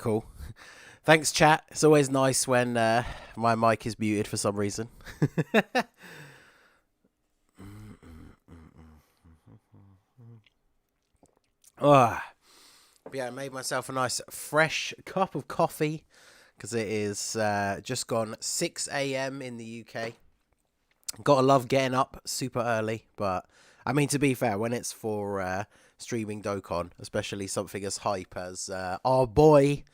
cool. Thanks, chat. It's always nice when my mic is muted for some reason. Oh, but yeah, I made myself a nice fresh cup of coffee because it is just gone 6 a.m. in the UK. Gotta love getting up super early, but I mean, to be fair, when it's for streaming Dokkan, especially something as hype as our boy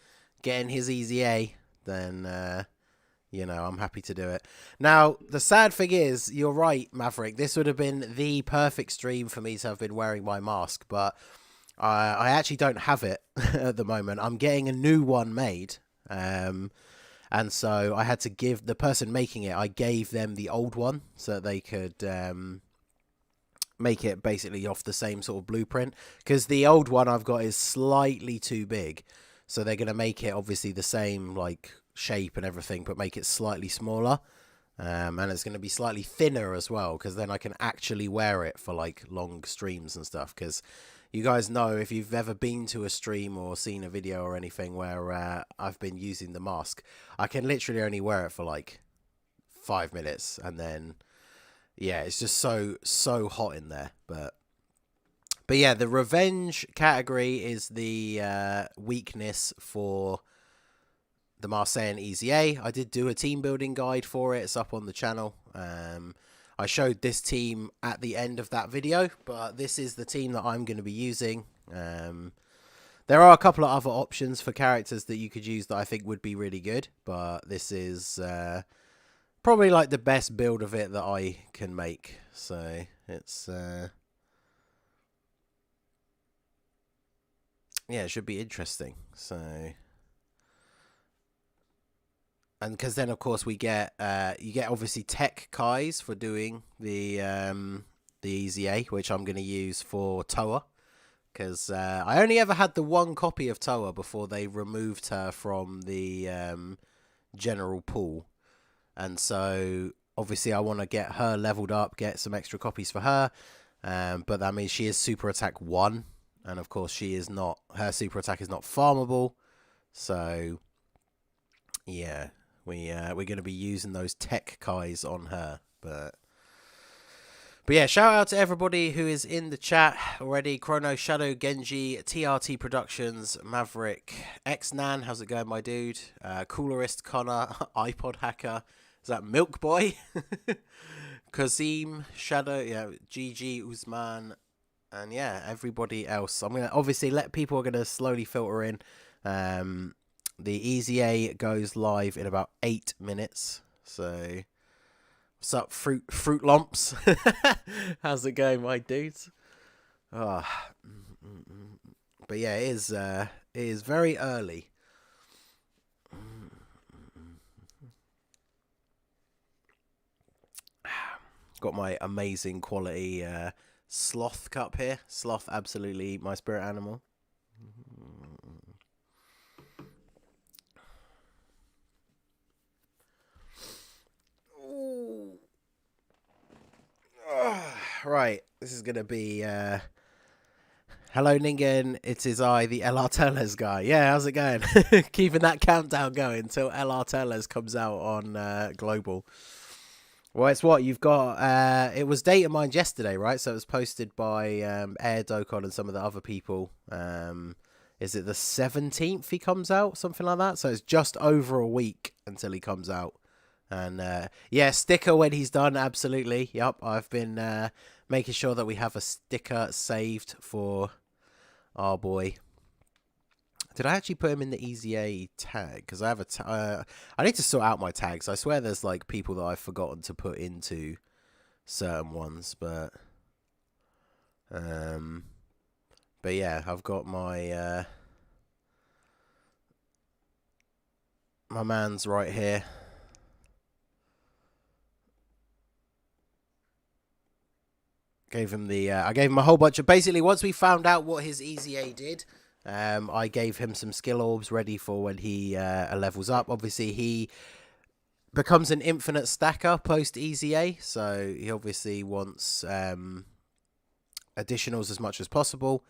getting his EZA, then you know, I'm happy to do it. Now, the sad thing is, you're right, Maverick, this would have been the perfect stream for me to have been wearing my mask, but I actually don't have it at the moment. I'm getting a new one made, and so I had to give the person making it, I gave them the old one so that they could make it basically off the same sort of blueprint, because the old one I've got is slightly too big, so they're going to make it obviously the same like shape and everything, but make it slightly smaller, and it's going to be slightly thinner as well, because then I can actually wear it for like long streams and stuff, because you guys know, if you've ever been to a stream or seen a video or anything where I've been using the mask, I can literally only wear it for like 5 minutes, and then yeah, it's just so hot in there. But yeah, the revenge category is the weakness for the Saiyan EZA. I did do a team building guide for it. It's up on the channel. I showed this team at the end of that video, but this is the team that I'm going to be using. There are a couple of other options for characters that you could use that I think would be really good, but this is probably like the best build of it that I can make. So it's yeah, it should be interesting. So, and because then of course we get you get obviously tech Kais for doing the EZA, which I'm going to use for Toa, because I only ever had the one copy of Toa before they removed her from the general pool, and so obviously I want to get her leveled up, get some extra copies for her, but that means she is super attack 1, and of course she is not, her super attack is not farmable, so yeah, we're going to be using those tech Kais on her. But yeah, shout out to everybody who is in the chat already: Chrono, Shadow, Genji, TRT Productions, Maverick, Xnan, how's it going, my dude? Coolerist, Connor, iPod Hacker, is that Milk Boy? Kazim, Shadow, yeah, GG, Usman, and yeah, everybody else. I'm gonna obviously let people are gonna slowly filter in. The EZA goes live in about 8 minutes. So, what's up, fruit lumps? How's it going, my dudes? Oh. But yeah, it is very early. Got my amazing quality sloth cup here. Sloth, absolutely my spirit animal. Right, this is gonna be hello Ningen, it is I, the LR Tellers guy. Yeah, how's it going? Keeping that countdown going until LR Tellers comes out on Global. Well, it's what you've got. It was data mined yesterday, right? So it was posted by Air Dokkan and some of the other people. Is it the 17th he comes out? Something like that. So it's just over a week until he comes out. And yeah, sticker when he's done, absolutely. Yep, I've been making sure that we have a sticker saved for our boy. Did I actually put him in the EZA tag? Because I have I need to sort out my tags. I swear there's like people that I've forgotten to put into certain ones, but yeah, I've got my my man's right here. Gave him the I gave him a whole bunch of, basically once we found out what his EZA did, I gave him some skill orbs ready for when he levels up. Obviously he becomes an infinite stacker post EZA, so he obviously wants additionals as much as possible,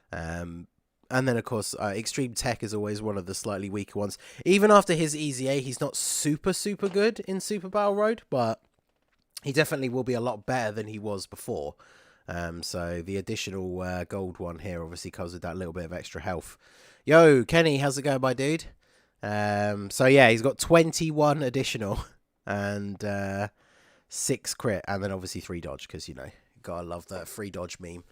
and And then, of course, Extreme Tech is always one of the slightly weaker ones. Even after his EZA, he's not super, super good in Super Battle Road, but he definitely will be a lot better than he was before. So the additional gold one here obviously comes with that little bit of extra health. Yo, Kenny, how's it going, my dude? So yeah, he's got 21 additional and 6 crit, and then obviously 3 dodge, because, you know, gotta love that free dodge meme.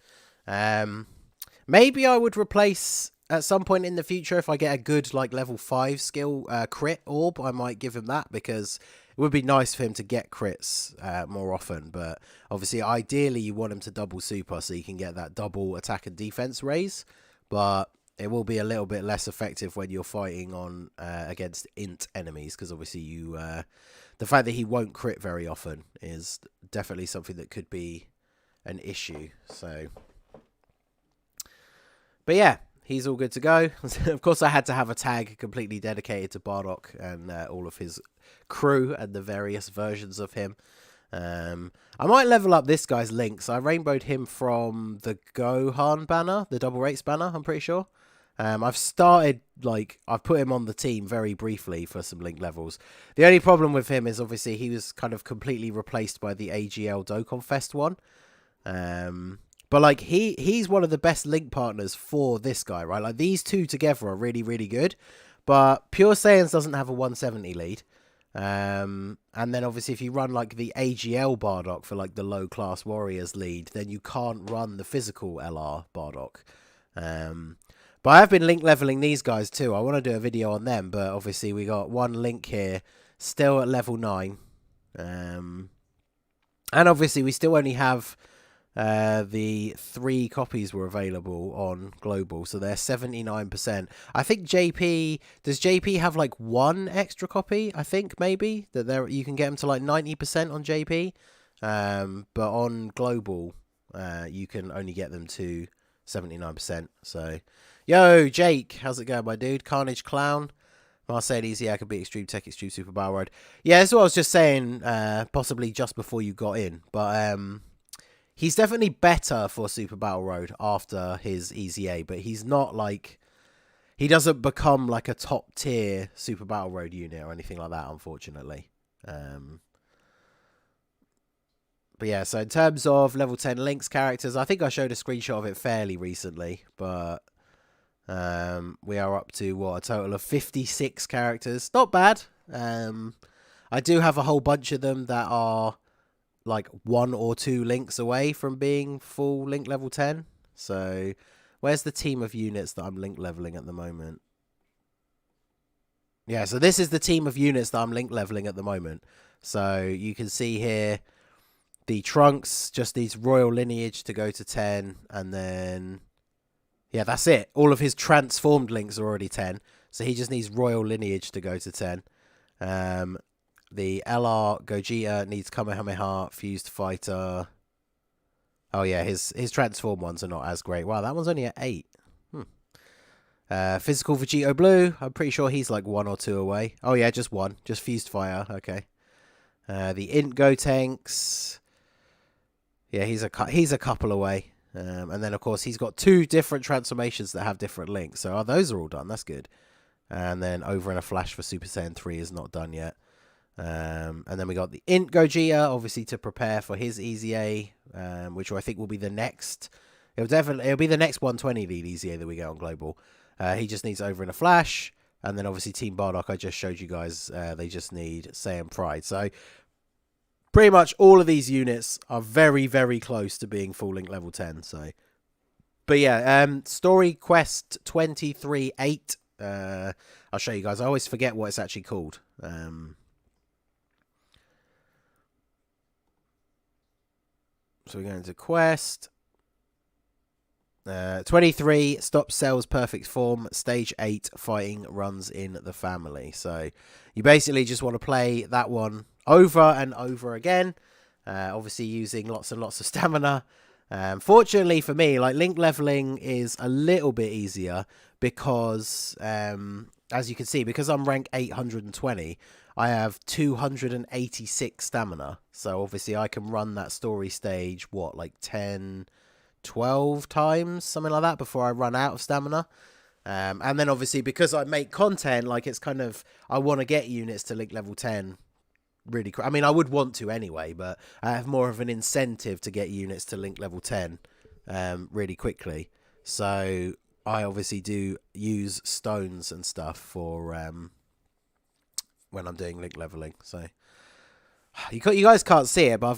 Maybe I would replace at some point in the future, if I get a good like level 5 skill crit orb, I might give him that, because it would be nice for him to get crits more often. But obviously, ideally, you want him to double super so you can get that double attack and defense raise. But it will be a little bit less effective when you're fighting on against int enemies, because obviously you the fact that he won't crit very often is definitely something that could be an issue. So. But yeah, he's all good to go. Of course, I had to have a tag completely dedicated to Bardock and all of his crew and the various versions of him. I might level up this guy's links. I rainbowed him from the Gohan banner, the double rates banner, I'm pretty sure. I've started, like, I've put him on the team very briefly for some link levels. The only problem with him is obviously he was kind of completely replaced by the AGL Dokkan Fest one. But, like, he's one of the best link partners for this guy, right? Like, these two together are really, really good. But Pure Saiyans doesn't have a 170 lead. And then, obviously, if you run, like, the AGL Bardock for, like, the low-class Warriors lead, then you can't run the physical LR Bardock. But I have been link leveling these guys, too. I want to do a video on them, but, obviously, we got one link here, still at level 9. And, obviously, we still only have... the 3 copies were available on global, so they're 79%. I think JP, does JP have like 1 extra copy? I think maybe that there you can get them to like 90% on JP, but on global, you can only get them to 79%. So, yo, Jake, how's it going, my dude? Carnage Clown. Marseille EZA could be Extreme Tech, Extreme Super Battle Road. Yeah, that's what I was just saying, possibly just before you got in, but he's definitely better for Super Battle Road after his EZA, but he's not like... He doesn't become like a top tier Super Battle Road unit or anything like that, unfortunately. But yeah, so in terms of level 10 links characters, I think I showed a screenshot of it fairly recently, but we are up to, what, a total of 56 characters. Not bad. I do have a whole bunch of them that are... like 1 or 2 links away from being full link level 10. So where's the team of units that I'm link leveling at the moment? Yeah, so this is the team of units that I'm link leveling at the moment. So you can see here the Trunks just needs royal lineage to go to 10, and then yeah, that's it. All of his transformed links are already 10, so he just needs royal lineage to go to 10. The LR Gogeta needs Kamehameha, Fused Fighter. Oh yeah, his transform ones are not as great. Wow, that one's only at 8. Physical Vegito Blue. I'm pretty sure he's like 1 or 2 away. Oh yeah, just 1. Just Fused Fire. Okay. The Int Gotenks. Yeah, he's a couple away. And then of course he's got 2 different transformations that have different links. So those are all done. That's good. And then Over in a Flash for Super Saiyan 3 is not done yet. And then we got the Int Gogeta, obviously to prepare for his EZA, which I think will be the next. It'll be the next 120 lead EZA that we get on global. He just needs Over in a Flash, and then obviously Team Bardock. I just showed you guys. They just need Saiyan Pride. So pretty much all of these units are very, very close to being full link level 10. So, but yeah, Story Quest 23-8. I'll show you guys. I always forget what it's actually called. So we're going to quest. 23, Stop Cell's Perfect Form. Stage 8, Fighting Runs in the Family. So you basically just want to play that one over and over again. Obviously using lots and lots of stamina. Fortunately for me, like, link leveling is a little bit easier because, as you can see, because I'm rank 820, I have 286 stamina. So obviously I can run that story stage, what, like 10 12 times, something like that, before I run out of stamina. And then obviously because I make content, like it's kind of, I want to get units to link level 10 really quick. I mean, I would want to anyway, but I have more of an incentive to get units to link level 10 really quickly. So I obviously do use stones and stuff for when I'm doing link leveling. So you guys can't see it, but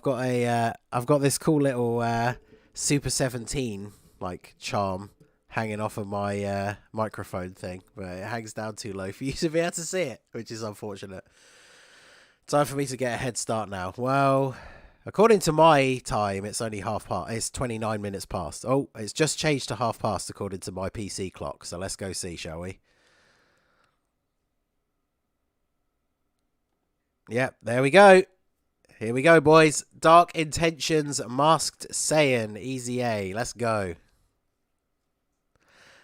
I've got this cool little Super 17 like charm hanging off of my microphone thing, but it hangs down too low for you to be able to see it, which is unfortunate. Time for me to get a head start now. Well, according to my time, it's only half past. It's 29 minutes past. Oh, it's just changed to half past according to my PC clock. So let's go see, shall we? Yep, there we go. Here we go, boys. Dark Intentions Masked Saiyan EZA. Let's go.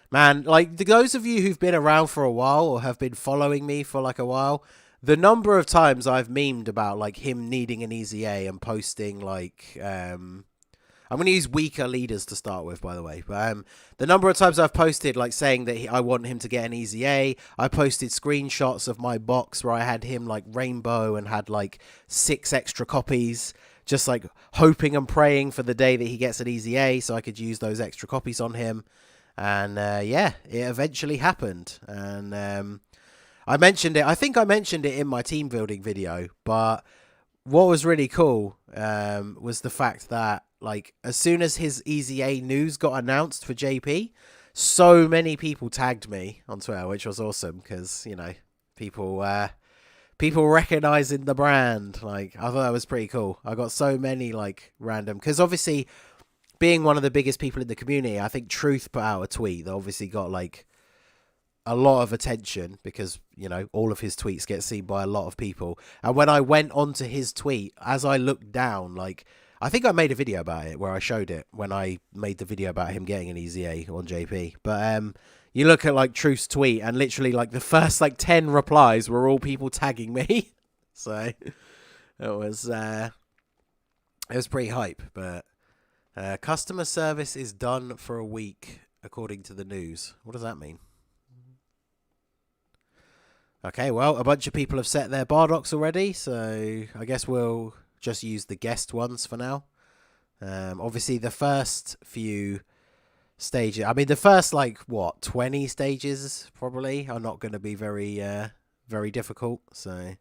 Man, like, those of you who've been around for a while or have been following me for like a while, the number of times I've memed about like him needing an EZA and posting like I'm going to use weaker leaders to start with, by the way. But the number of times I've posted like saying that I want him to get an EZA. I posted screenshots of my box where I had him like rainbow and had like 6 extra copies, just like hoping and praying for the day that he gets an EZA so I could use those extra copies on him. And yeah, it eventually happened. And I mentioned it. I think I mentioned it in my team building video. But what was really cool was the fact that, like, as soon as his EZA news got announced for JP, so many people tagged me on Twitter, which was awesome because, you know, people recognizing the brand. Like, I thought that was pretty cool. I got so many like random, because obviously, being one of the biggest people in the community, I think Truth put out a tweet that obviously got like a lot of attention because, you know, all of his tweets get seen by a lot of people. And when I went onto his tweet, as I looked down, like, I think I made a video about it where I showed it when I made the video about him getting an EZA on JP. But you look at like Truth's tweet and literally like the first like 10 replies were all people tagging me. So it was pretty hype, but customer service is done for a week, according to the news. What does that mean? Okay, well, a bunch of people have set their Bardocks already, so I guess we'll just use the guest ones for now. Obviously, the first few stages, I mean, the first, like, what, 20 stages, probably, are not going to be very, very difficult, so...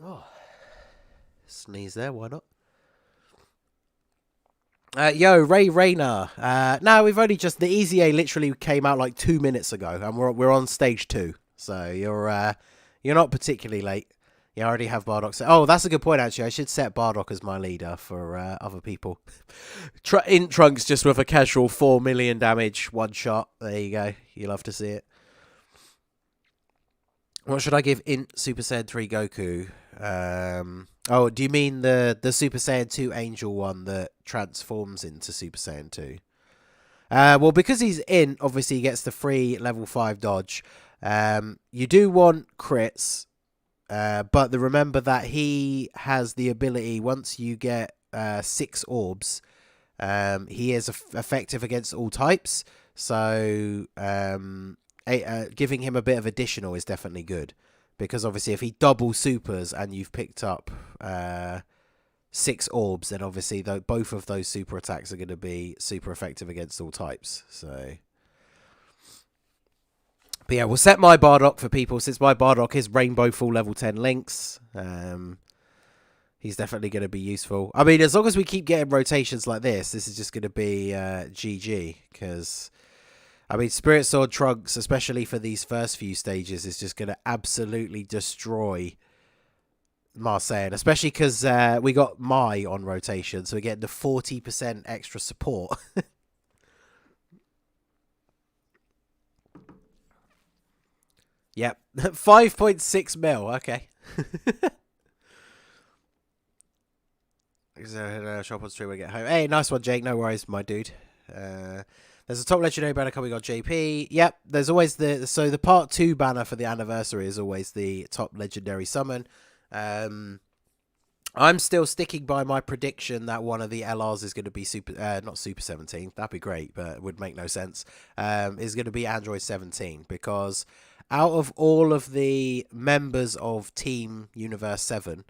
Oh, sneeze there, why not? Yo, Ray Rayner. No, we've only just, the EZA literally came out like 2 minutes ago, and we're on stage 2, so you're not particularly late. You already have Bardock set. Oh, that's a good point, actually. I should set Bardock as my leader for other people. Int Trunks just with a casual 4 million damage, one shot. There you go. You love to see it. What should I give Int Super Saiyan 3 Goku? Oh, do you mean the Super Saiyan 2 Angel one that transforms into Super Saiyan 2? Well, because he's Int, obviously he gets the free level 5 dodge. You do want crits, but remember that he has the ability, once you get 6 orbs, he is effective against all types. So giving him a bit of additional is definitely good. Because obviously if he double supers and you've picked up 6 orbs, then obviously both of those super attacks are going to be super effective against all types. So, but yeah, we'll set my Bardock for people, since my Bardock is Rainbow full level 10 links. He's definitely going to be useful. I mean, as long as we keep getting rotations like this is just going to be GG, because... I mean, Spirit Sword Trunks, especially for these first few stages, is just going to absolutely destroy Marseille, especially because we got Mai on rotation, so we get the 40% extra support. Yep, 5.6 mil, okay. Shop on stream when I get home. Hey, nice one, Jake, no worries, my dude. There's a top legendary banner coming on JP. Yep, there's always the part 2 banner for the anniversary is always the top legendary summon. I'm still sticking by my prediction that one of the LRs is going to be not Super 17. That'd be great, but it would make no sense. Is going to be Android 17, because out of all of the members of Team Universe 7,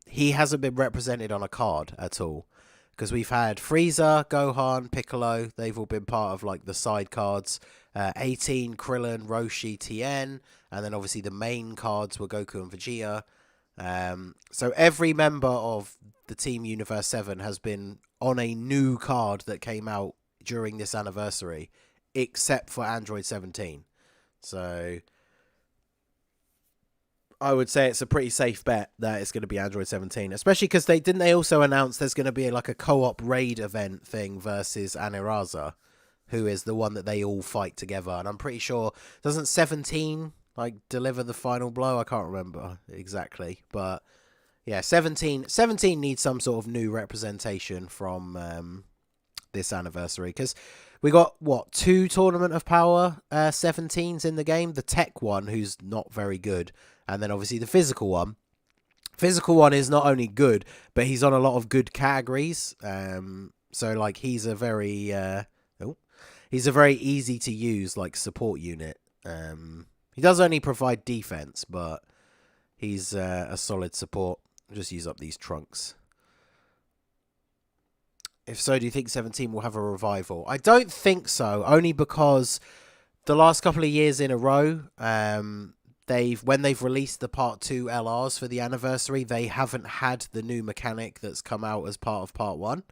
he hasn't been represented on a card at all. Because we've had Frieza, Gohan, Piccolo. They've all been part of like the side cards. 18, Krillin, Roshi, Tien. And then obviously the main cards were Goku and Vegeta. So every member of the Team Universe 7 has been on a new card that came out during this anniversary, except for Android 17. So I would say it's a pretty safe bet that it's going to be Android 17, especially because they also announce there's going to be like a co-op raid event thing versus Aniraza, who is the one that they all fight together. And I'm pretty sure, doesn't 17 like deliver the final blow? I can't remember exactly, but yeah, 17 needs some sort of new representation from this anniversary, because we got, what, 2 Tournament of Power 17s in the game. The tech one, who's not very good, and then obviously the physical one. Physical one is not only good, but he's on a lot of good categories. So like he's a very easy to use like support unit. He does only provide defense, but he's a solid support. I'll just use up these trunks. If so, do you think 17 will have a revival? I don't think so, only because the last couple of years in a row, when they've released the Part 2 LRs for the anniversary, they haven't had the new mechanic that's come out as part of Part 1.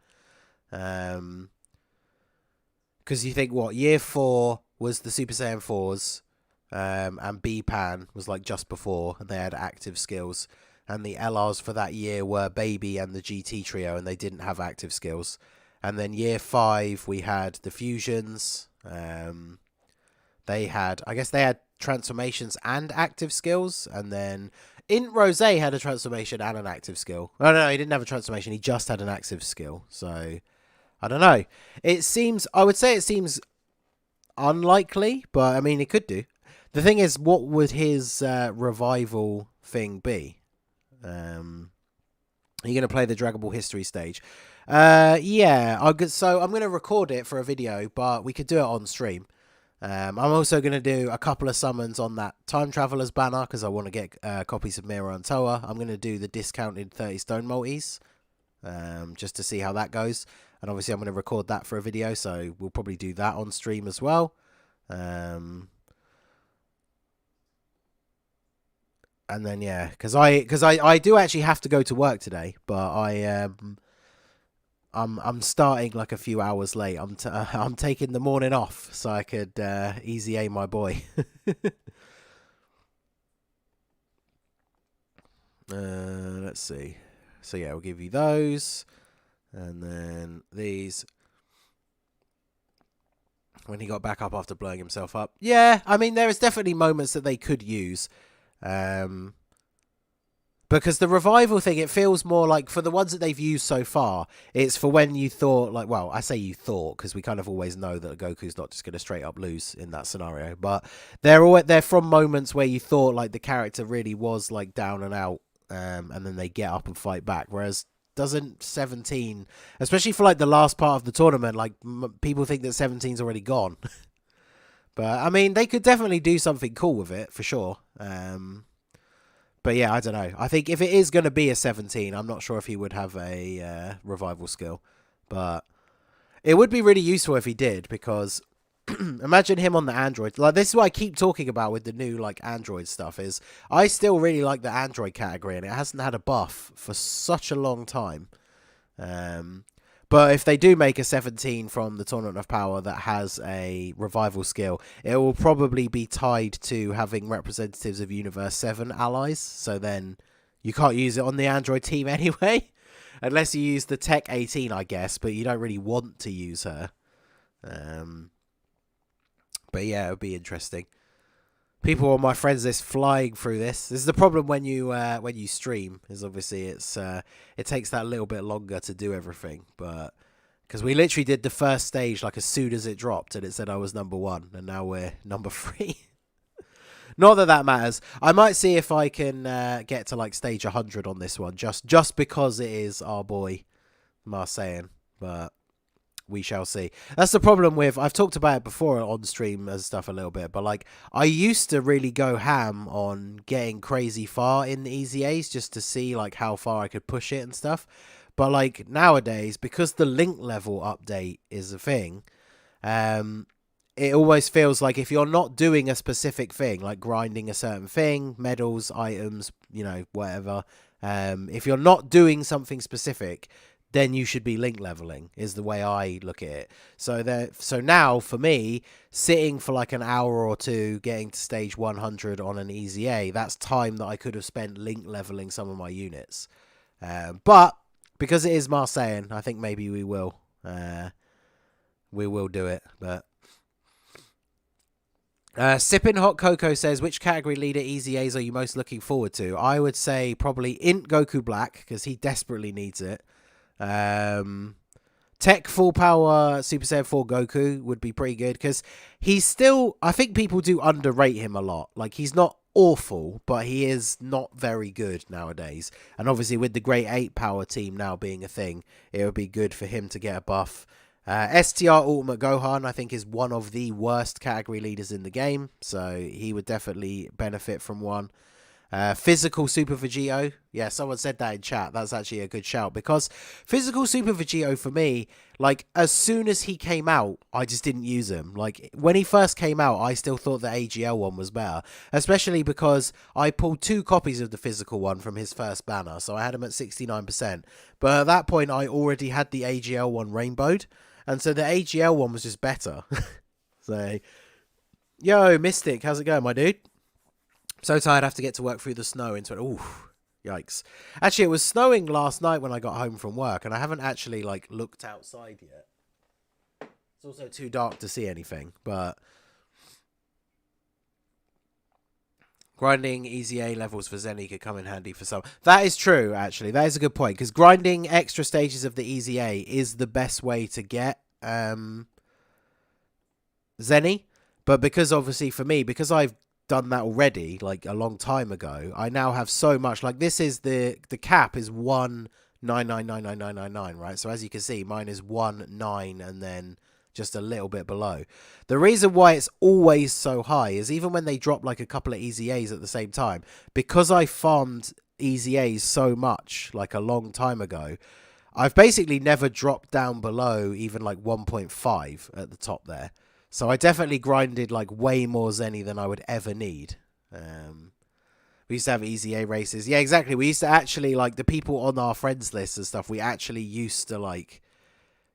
Because you think, what, Year 4 was the Super Saiyan 4s, and B-Pan was like just before, and they had active skills. And the LRs for that year were Baby and the GT Trio, and they didn't have active skills. And then Year 5, we had the Fusions. They had transformations and active skills. And then Rose had a transformation and an active skill. Oh, no, he didn't have a transformation. He just had an active skill. So, I don't know. I would say it seems unlikely, but I mean, it could do. The thing is, what would his revival thing be? Are you going to play the Dragon Ball History stage? Yeah. So I'm going to record it for a video, but we could do it on stream. I'm also going to do a couple of summons on that Time Travelers banner, because I want to get copies of Mira and Toa. I'm going to do the discounted 30 stone multis, just to see how that goes. And obviously I'm going to record that for a video, so we'll probably do that on stream as well. And then yeah, because I do actually have to go to work today, but I'm starting like a few hours late. I'm taking the morning off so I could easy aim my boy. Let's see. So yeah, we'll give you those, and then these. When he got back up after blowing himself up, yeah. I mean, there is definitely moments that they could use. Because the revival thing, it feels more like, for the ones that they've used so far, it's for when you thought, like, well, I say you thought, because we kind of always know that Goku's not just going to straight up lose in that scenario, but they're from moments where you thought, like, the character really was, like, down and out, and then they get up and fight back, whereas doesn't 17, especially for, like, the last part of the tournament, like, people think that 17's already gone. But, I mean, they could definitely do something cool with it, for sure. But, yeah, I don't know. I think if it is going to be a 17, I'm not sure if he would have a revival skill. But it would be really useful if he did, because imagine him on the Android. Like, this is what I keep talking about with the new, like, Android stuff, is I still really like the Android category, and it hasn't had a buff for such a long time. But if they do make a 17 from the Tournament of Power that has a revival skill, it will probably be tied to having representatives of Universe 7 allies. So then you can't use it on the Android team anyway. Unless you use the Tech 18, I guess. But you don't really want to use her. But yeah, it would be interesting. People on my friends list flying through this. This is the problem when you stream, is obviously it takes that little bit longer to do everything. But Because we literally did the first stage like as soon as it dropped, and it said I was number 1, and now we're number 3. Not that that matters. I might see if I can get to like stage 100 on this one, just because it is our boy Saiyan. But we shall see. That's the problem with, I've talked about it before on stream and stuff a little bit, but like I used to really go ham on getting crazy far in the EZAs just to see like how far I could push it and stuff. But like nowadays, because the link level update is a thing, it always feels like if you're not doing a specific thing, like grinding a certain thing, medals, items, you know, whatever, if you're not doing something specific, then you should be link leveling, is the way I look at it. So now, for me, sitting for like an hour or two, getting to stage 100 on an EZA, that's time that I could have spent link leveling some of my units. But because it is Saiyan, I think maybe we will do it. But Sipping Hot Cocoa says, which category leader EZAs are you most looking forward to? I would say probably Int Goku Black, because he desperately needs it. Tech Full Power Super Saiyan 4 Goku would be pretty good, because he's still, I think people do underrate him a lot. Like, he's not awful, but he is not very good nowadays. And obviously with the Great 8 Power team now being a thing, it would be good for him to get a buff. STR Ultimate Gohan, I think, is one of the worst category leaders in the game, so he would definitely benefit from one. Physical Super Vegito. Yeah, someone said that in chat. That's actually a good shout, because Physical Super Vegito, for me, like, as soon as he came out, I just didn't use him. Like, when he first came out, I still thought the AGL one was better, especially because I pulled 2 copies of the physical one from his first banner, so I had him at 69%. But at that point, I already had the AGL one rainbowed, and so the AGL one was just better. So, yo, Mystic, how's it going, my dude? So tired I have to get to work through the snow into it. Ooh, yikes. Actually, it was snowing last night when I got home from work, and I haven't actually, like, looked outside yet. It's also too dark to see anything, but grinding EZA levels for Zenny could come in handy for some. That is true, actually. That is a good point, because grinding extra stages of the EZA is the best way to get Zenny. But because, obviously, for me, because I've done that already, like a long time ago, I now have so much. Like, this is the cap is 1999999, right? So as you can see, mine is 19 and then just a little bit below. The reason why it's always so high is even when they drop like a couple of EZAs at the same time, because I farmed EZAs so much like a long time ago, I've basically never dropped down below even like 1.5 at the top there. So I definitely grinded like way more Zenny than I would ever need. We used to have EZA races. Yeah, exactly. We used to actually, like, the people on our friends list and stuff, we actually used to, like,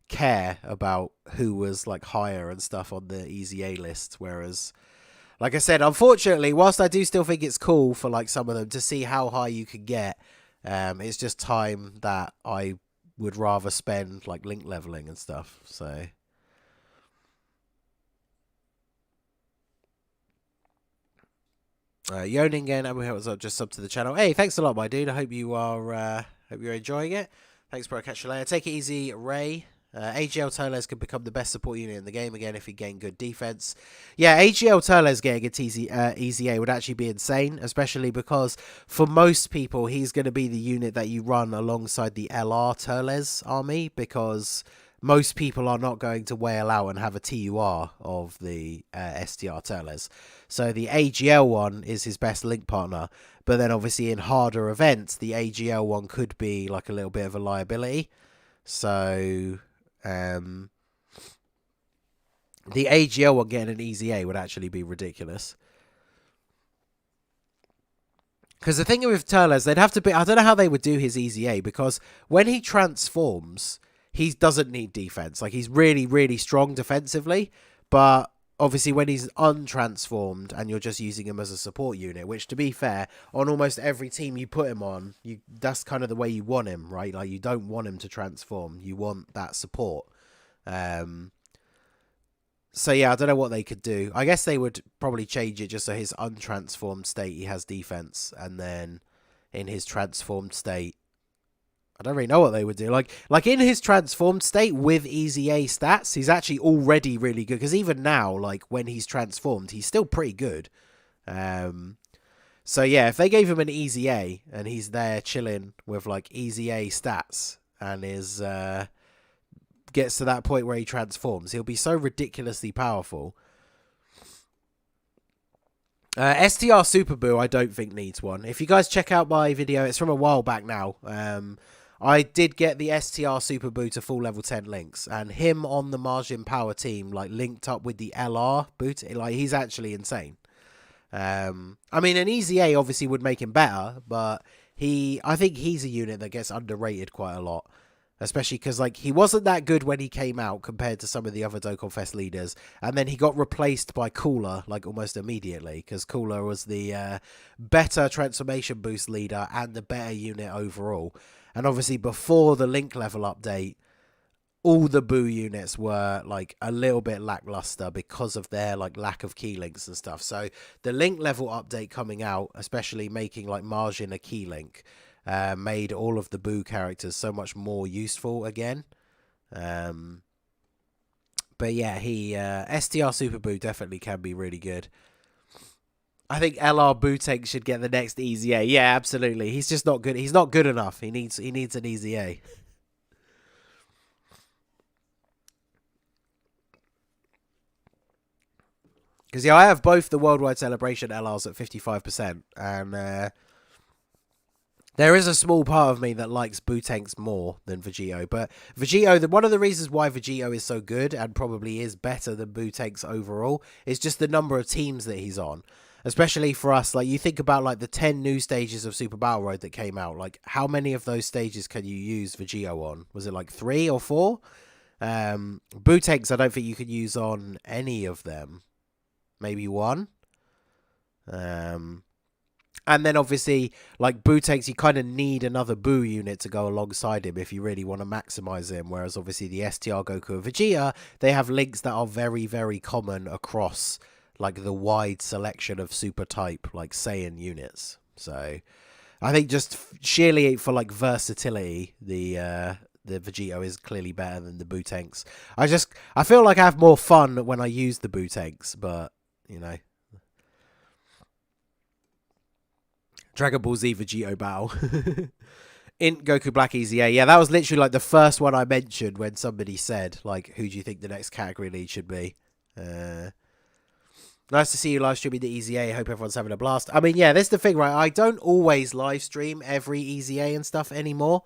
care about who was, like, higher and stuff on the EZA list. Whereas, like I said, unfortunately, whilst I do still think it's cool for, like, some of them to see how high you can get, it's just time that I would rather spend, like, link leveling and stuff. So Yo Ningen, just sub to the channel. Hey, thanks a lot, my dude. I hope you are hope you're enjoying it. Thanks, bro. Catch you later. Take it easy, Ray. AGL Turles could become the best support unit in the game again if he gained good defense. Yeah, AGL Turles getting a EZA would actually be insane, especially because for most people he's going to be the unit that you run alongside the LR Turles army, because most people are not going to whale out and have a TUR of the STR Turles. So the AGL one is his best link partner, but then obviously in harder events, the AGL one could be like a little bit of a liability. So the AGL one getting an EZA would actually be ridiculous. Because the thing with Turles, they'd have to be, I don't know how they would do his EZA, because when he transforms, he doesn't need defense. Like, he's really, really strong defensively, but obviously when he's untransformed and you're just using him as a support unit, which, to be fair, on almost every team you put him on, that's kind of the way you want him, right? Like, you don't want him to transform. You want that support. So yeah, I don't know what they could do. I guess they would probably change it just so his untransformed state he has defense, and then in his transformed state, I don't really know what they would do. Like in his transformed state with EZA stats, he's actually already really good. Because even now, like when he's transformed, he's still pretty good. So yeah, if they gave him an EZA and he's there chilling with like EZA stats and is gets to that point where he transforms, he'll be so ridiculously powerful. STR Super Boo, I don't think needs one. If you guys check out my video, it's from a while back now. I did get the STR Super Boo to full level 10 links, and him on the Margin Power team, like linked up with the LR boot, like he's actually insane. I mean, an EZA obviously would make him better, but I think he's a unit that gets underrated quite a lot. Especially because, like, he wasn't that good when he came out compared to some of the other Dokkan Fest leaders. And then he got replaced by Cooler, like, almost immediately. Because Cooler was the better transformation boost leader and the better unit overall. And obviously, before the link level update, all the Boo units were, like, a little bit lackluster because of their, like, lack of key links and stuff. So, the link level update coming out, especially making, like, Margin a key link, made all of the Boo characters so much more useful again. But yeah, STR Super Boo definitely can be really good. I think LR Boo Tank should get the next EZA. Yeah, absolutely. He's just not good. He's not good enough. He needs an EZA. Because yeah, I have both the Worldwide Celebration LRs at 55%, and there is a small part of me that likes Boo-Tanks more than Vegito, but Vegito, one of the reasons why Vegito is so good and probably is better than Boo-Tanks overall is just the number of teams that he's on. Especially for us, like you think about like the 10 new stages of Super Battle Road that came out, like how many of those stages can you use Vegito on? Was it like 3 or 4? Boo-Tanks I don't think you could use on any of them. Maybe 1. And then obviously, like Boo Tanks, you kind of need another Boo unit to go alongside him if you really want to maximize him. Whereas obviously the STR Goku and Vegeta, they have links that are very, very common across like the wide selection of super type like Saiyan units. So I think just sheerly for like versatility, the Vegito is clearly better than the Boo Tanks. I feel like I have more fun when I use the Boo Tanks, but you know. Dragon Ball Z Vegito battle. Int Goku Black EZA. Yeah, that was literally like the first one I mentioned when somebody said, like, who do you think the next category lead should be? Nice to see you live streaming the EZA. Hope everyone's having a blast. I mean, yeah, that's the thing, right? I don't always live stream every EZA and stuff anymore.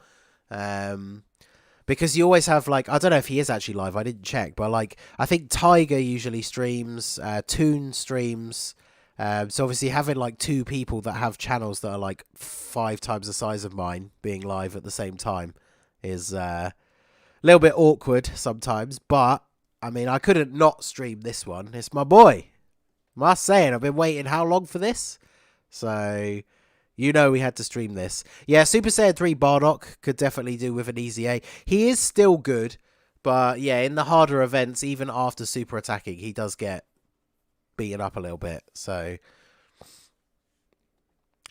Because you always have, like, I don't know if he is actually live. I didn't check. But, like, I think Tiger usually streams. Toon streams. So obviously having like 2 people that have channels that are like 5 times the size of mine being live at the same time is a little bit awkward sometimes. But I mean, I couldn't not stream this one. It's my boy. Must say it. I've been waiting how long for this? So you know we had to stream this. Yeah, Super Saiyan 3 Bardock could definitely do with an EZA. He is still good, but yeah, in the harder events, even after super attacking, he does get beaten up a little bit, so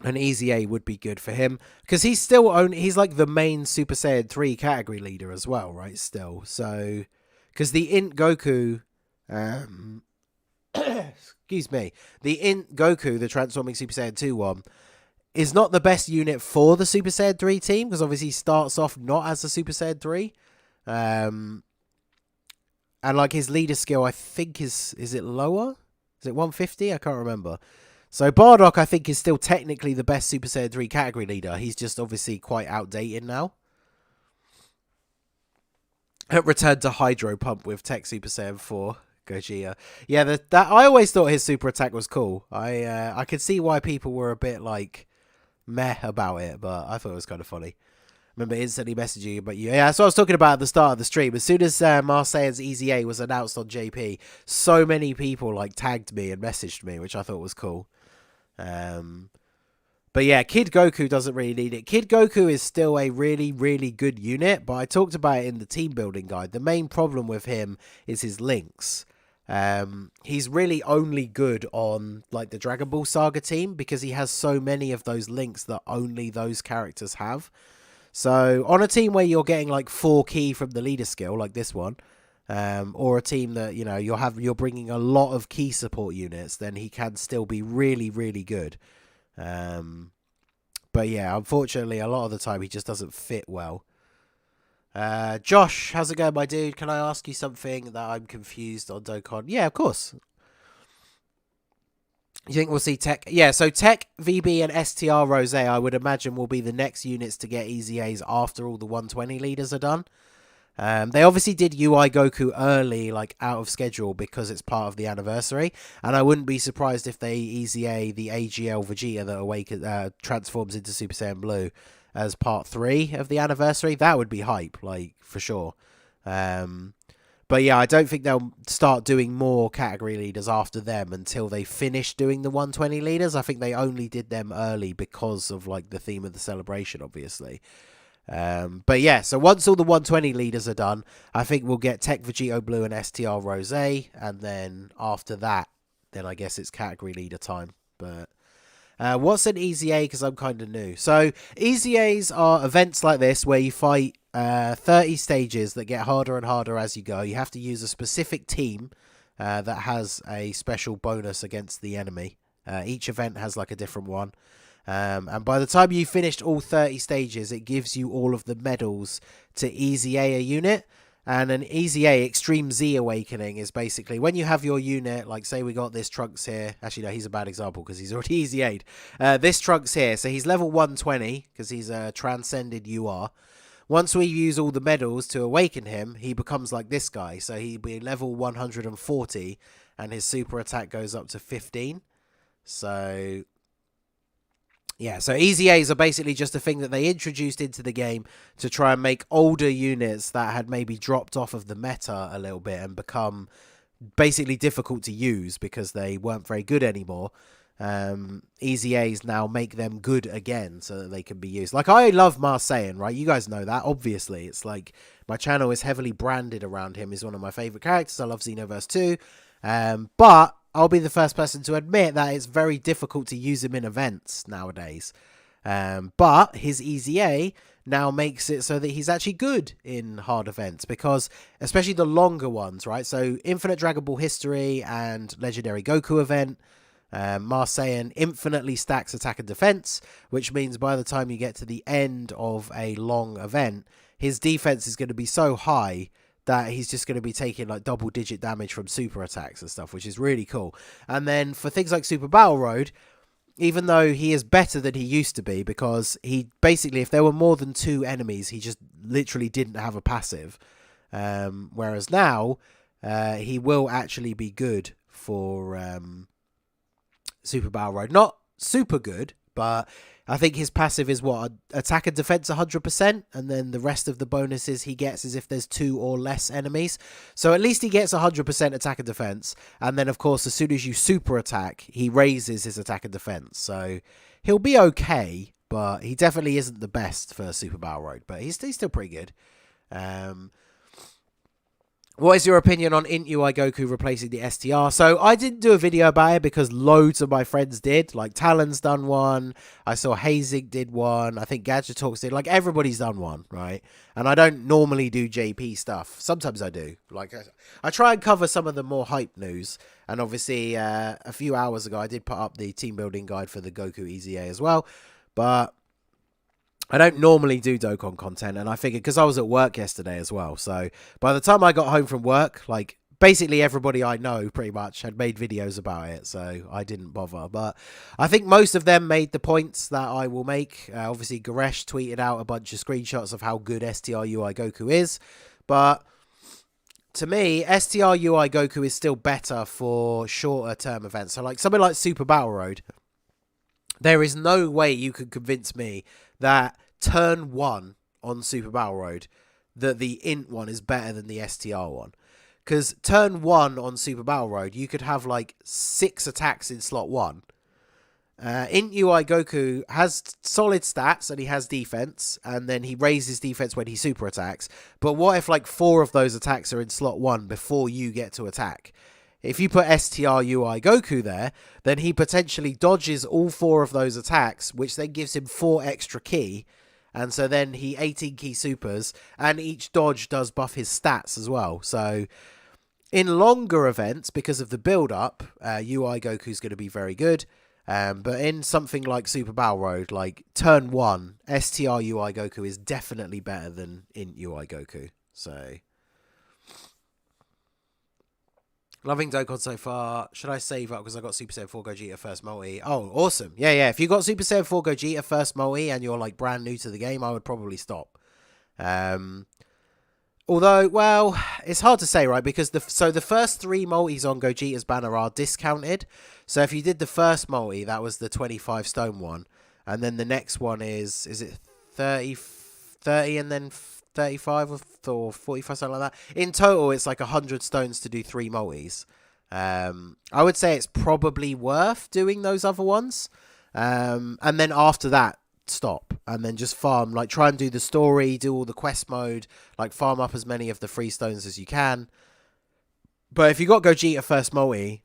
an EZA would be good for him because he's like the main Super Saiyan 3 category leader as well, right? Still, so because the Int Goku, excuse me, the Int Goku, the transforming Super Saiyan 2 one, is not the best unit for the Super Saiyan 3 team because obviously he starts off not as a Super Saiyan 3, and like his leader skill, I think is it lower? Is it 150? I can't remember. So Bardock, I think, is still technically the best Super Saiyan 3 category leader. He's just obviously quite outdated now. Return to Hydro Pump with Tech Super Saiyan 4. Gogeta. Yeah, that I always thought his super attack was cool. I could see why people were a bit like meh about it, but I thought it was kind of funny. Remember instantly messaging about you. Yeah, that's what I was talking about at the start of the stream. As soon as Marseille's EZA was announced on JP, so many people like tagged me and messaged me, which I thought was cool. But yeah, Kid Goku doesn't really need it. Kid Goku is still a really, really good unit, but I talked about it in the team building guide. The main problem with him is his links. He's really only good on like the Dragon Ball Saga team because he has so many of those links that only those characters have. So on a team where you're getting like 4 key from the leader skill, like this one, or a team that, you know, you're bringing a lot of key support units, then he can still be really, really good. But yeah, unfortunately, a lot of the time he just doesn't fit well. Josh, how's it going, my dude? Can I ask you something that I'm confused on Dokkan? Yeah, of course. You think we'll see Tech? Yeah, so Tech, VB, and STR Rose, I would imagine, will be the next units to get EZAs after all the 120 leaders are done. They obviously did UI Goku early, like out of schedule, because it's part of the anniversary. And I wouldn't be surprised if they EZA the AGL Vegeta that transforms into Super Saiyan Blue as part 3 of the anniversary. That would be hype, like, for sure. But yeah, I don't think they'll start doing more category leaders after them until they finish doing the 120 leaders. I think they only did them early because of like the theme of the celebration, obviously. But yeah, so once all the 120 leaders are done, I think we'll get Tech Vegito Blue and STR Rose, and then after that, then I guess it's category leader time. But what's an EZA? Because I'm kind of new. So EZAs are events like this where you fight 30 stages that get harder and harder as you go. You have to use a specific team that has a special bonus against the enemy. Each event has like a different one. And by the time you finished all 30 stages, it gives you all of the medals to EZA a unit. And an EZA, Extreme Z Awakening, is basically when you have your unit, like say we got this Trunks here. Actually, no, he's a bad example because he's already EZA'd. This Trunks here, so he's level 120 because he's a transcended UR. Once we use all the medals to awaken him, he becomes like this guy. So he'd be level 140 and his super attack goes up to 15. So yeah, so EZAs are basically just a thing that they introduced into the game to try and make older units that had maybe dropped off of the meta a little bit and become basically difficult to use because they weren't very good anymore. EZAs now make them good again so that they can be used. Like, I love Saiyan, right? You guys know that, obviously. It's like, my channel is heavily branded around him. He's one of my favourite characters. I love Xenoverse 2. But I'll be the first person to admit that it's very difficult to use him in events nowadays. But his EZA now makes it so that he's actually good in hard events, because especially the longer ones, right? So Infinite Dragon Ball History and Legendary Goku event, Saiyan infinitely stacks attack and defense, which means by the time you get to the end of a long event, his defense is going to be so high that he's just going to be taking like double-digit damage from super attacks and stuff, which is really cool. And then for things like Super Battle Road, even though he is better than he used to be, because he basically, if there were more than 2 enemies, he just literally didn't have a passive. Whereas now, he will actually be good for Super Battle Road. Not super good, but I think his passive is what? Attack and defense 100%, and then the rest of the bonuses he gets is if there's 2 or less enemies. So at least he gets 100% attack and defense, and then of course as soon as you super attack, he raises his attack and defense. So he'll be okay, but he definitely isn't the best for Super Battle Road, but he's still pretty good. What is your opinion on Int UI Goku replacing the STR? So I didn't do a video about it because loads of my friends did. Like Talon's done one. I saw Hazing did one. I think Gadget Talks did. Like everybody's done one, right? And I don't normally do JP stuff. Sometimes I do. Like I try and cover some of the more hype news. And obviously a few hours ago I did put up the team building guide for the Goku EZA as well. But I don't normally do Dokkan content, and I figured because I was at work yesterday as well. So by the time I got home from work, like basically everybody I know pretty much had made videos about it, so I didn't bother. But I think most of them made the points that I will make. Obviously, Goresh tweeted out a bunch of screenshots of how good STR UI Goku is, but to me, STR UI Goku is still better for shorter term events. So like something like Super Battle Road, there is no way you could convince me that turn 1 on Super Battle Road, that the Int one is better than the STR one. Because turn 1 on Super Battle Road, you could have like 6 attacks in slot 1. Int UI Goku has solid stats and he has defense, and then he raises defense when he super attacks. But what if like 4 of those attacks are in slot 1 before you get to attack? If you put STR UI Goku there, then he potentially dodges all 4 of those attacks, which then gives him 4 extra key. And so then he 18 key supers, and each dodge does buff his stats as well. So in longer events, because of the build-up, UI Goku's going to be very good. But in something like Super Battle Road, like turn 1, STR UI Goku is definitely better than Int UI Goku. So, loving Dokkan so far. Should I save up because I got Super Saiyan 4 Gogeta first multi? Oh, awesome. Yeah. If you got Super Saiyan 4 Gogeta first multi and you're like brand new to the game, I would probably stop. Although, well, it's hard to say, right? Because the first 3 multis on Gogeta's banner are discounted. So if you did the first multi, that was the 25 stone one. And then the next one is it 30 and then 35 or 45, something like that. In total, it's like 100 stones to do 3 multis. I would say it's probably worth doing those other ones. And then after that, stop. And then just farm. Like, try and do the story, do all the quest mode. Like, farm up as many of the free stones as you can. But if you got Gogeta first multi,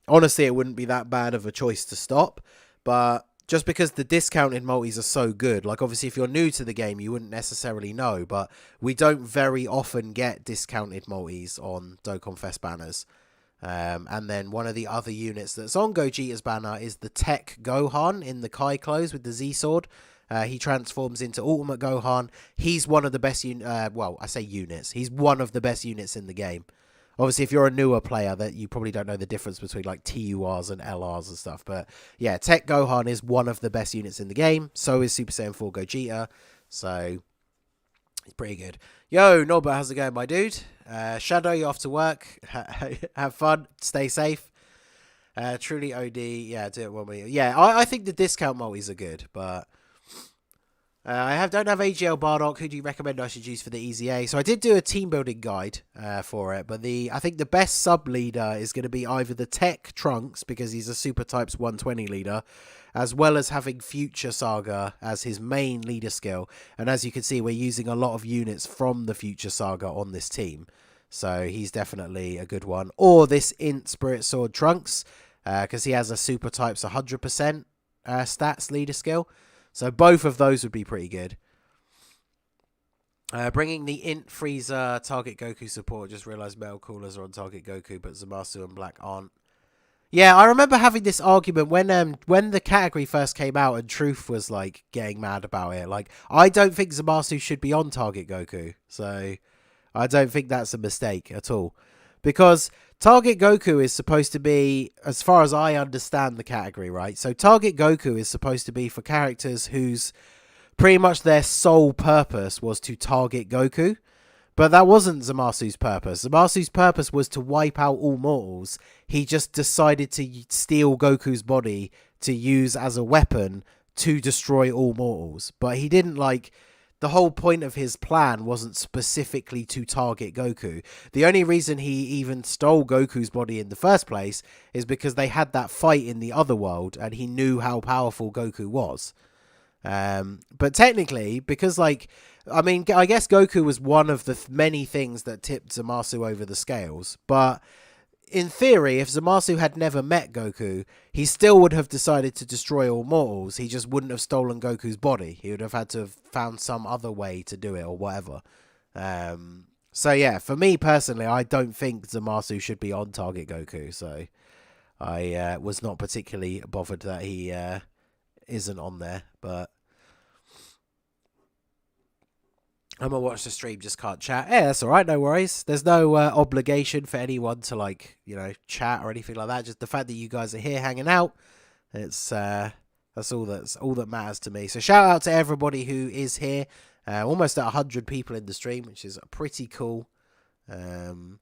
honestly, it wouldn't be that bad of a choice to stop. But just because the discounted multis are so good, like obviously if you're new to the game, you wouldn't necessarily know, but we don't very often get discounted multis on Dokkan Fest banners. And then one of the other units that's on Gogeta's banner is the Tech Gohan in the Kai clothes with the Z sword. He transforms into Ultimate Gohan. He's one of the best well, I say units. He's one of the best units in the game. Obviously, if you're a newer player, that you probably don't know the difference between like TURs and LRs and stuff. But yeah, Tech Gohan is one of the best units in the game. So is Super Saiyan 4 Gogeta. So it's pretty good. Yo, Norbert, how's it going, my dude? Shadow, you off to work. Have fun. Stay safe. Truly OD. Yeah, do it one way. Yeah, I think the discount multis are good, but I don't have AGL Bardock. Who do you recommend I should use for the EZA? So I did do a team building guide for it, but I think the best sub leader is going to be either the Tech Trunks, because he's a Super Types 120 leader, as well as having Future Saga as his main leader skill. And as you can see, we're using a lot of units from the Future Saga on this team. So he's definitely a good one. Or this Int Spirit Sword Trunks, because he has a Super Types 100% stats leader skill. So both of those would be pretty good. Bringing the Int Freezer Target Goku support. Just realised Metal Coolers are on Target Goku, but Zamasu and Black aren't. Yeah, I remember having this argument when the category first came out and Truth was like getting mad about it. Like, I don't think Zamasu should be on Target Goku. So I don't think that's a mistake at all. Because Target Goku is supposed to be, as far as I understand the category, right? So Target Goku is supposed to be for characters whose pretty much their sole purpose was to target Goku. But that wasn't Zamasu's purpose. Zamasu's purpose was to wipe out all mortals. He just decided to steal Goku's body to use as a weapon to destroy all mortals. But he didn't like... The whole point of his plan wasn't specifically to target Goku. The only reason he even stole Goku's body in the first place is because they had that fight in the other world and he knew how powerful Goku was. But technically, because like, I mean, I guess Goku was one of the many things that tipped Zamasu over the scales. But in theory, if Zamasu had never met Goku, he still would have decided to destroy all mortals. He just wouldn't have stolen Goku's body. He would have had to have found some other way to do it or whatever. So yeah, for me personally, I don't think Zamasu should be on Target Goku. So I was not particularly bothered that he isn't on there. But I'm gonna watch the stream, just can't chat. Yeah, that's alright, no worries. There's no obligation for anyone to, like, you know, chat or anything like that. Just the fact that you guys are here hanging out, it's that's all that matters to me. So shout out to everybody who is here. Almost at 100 people in the stream, which is pretty cool. Does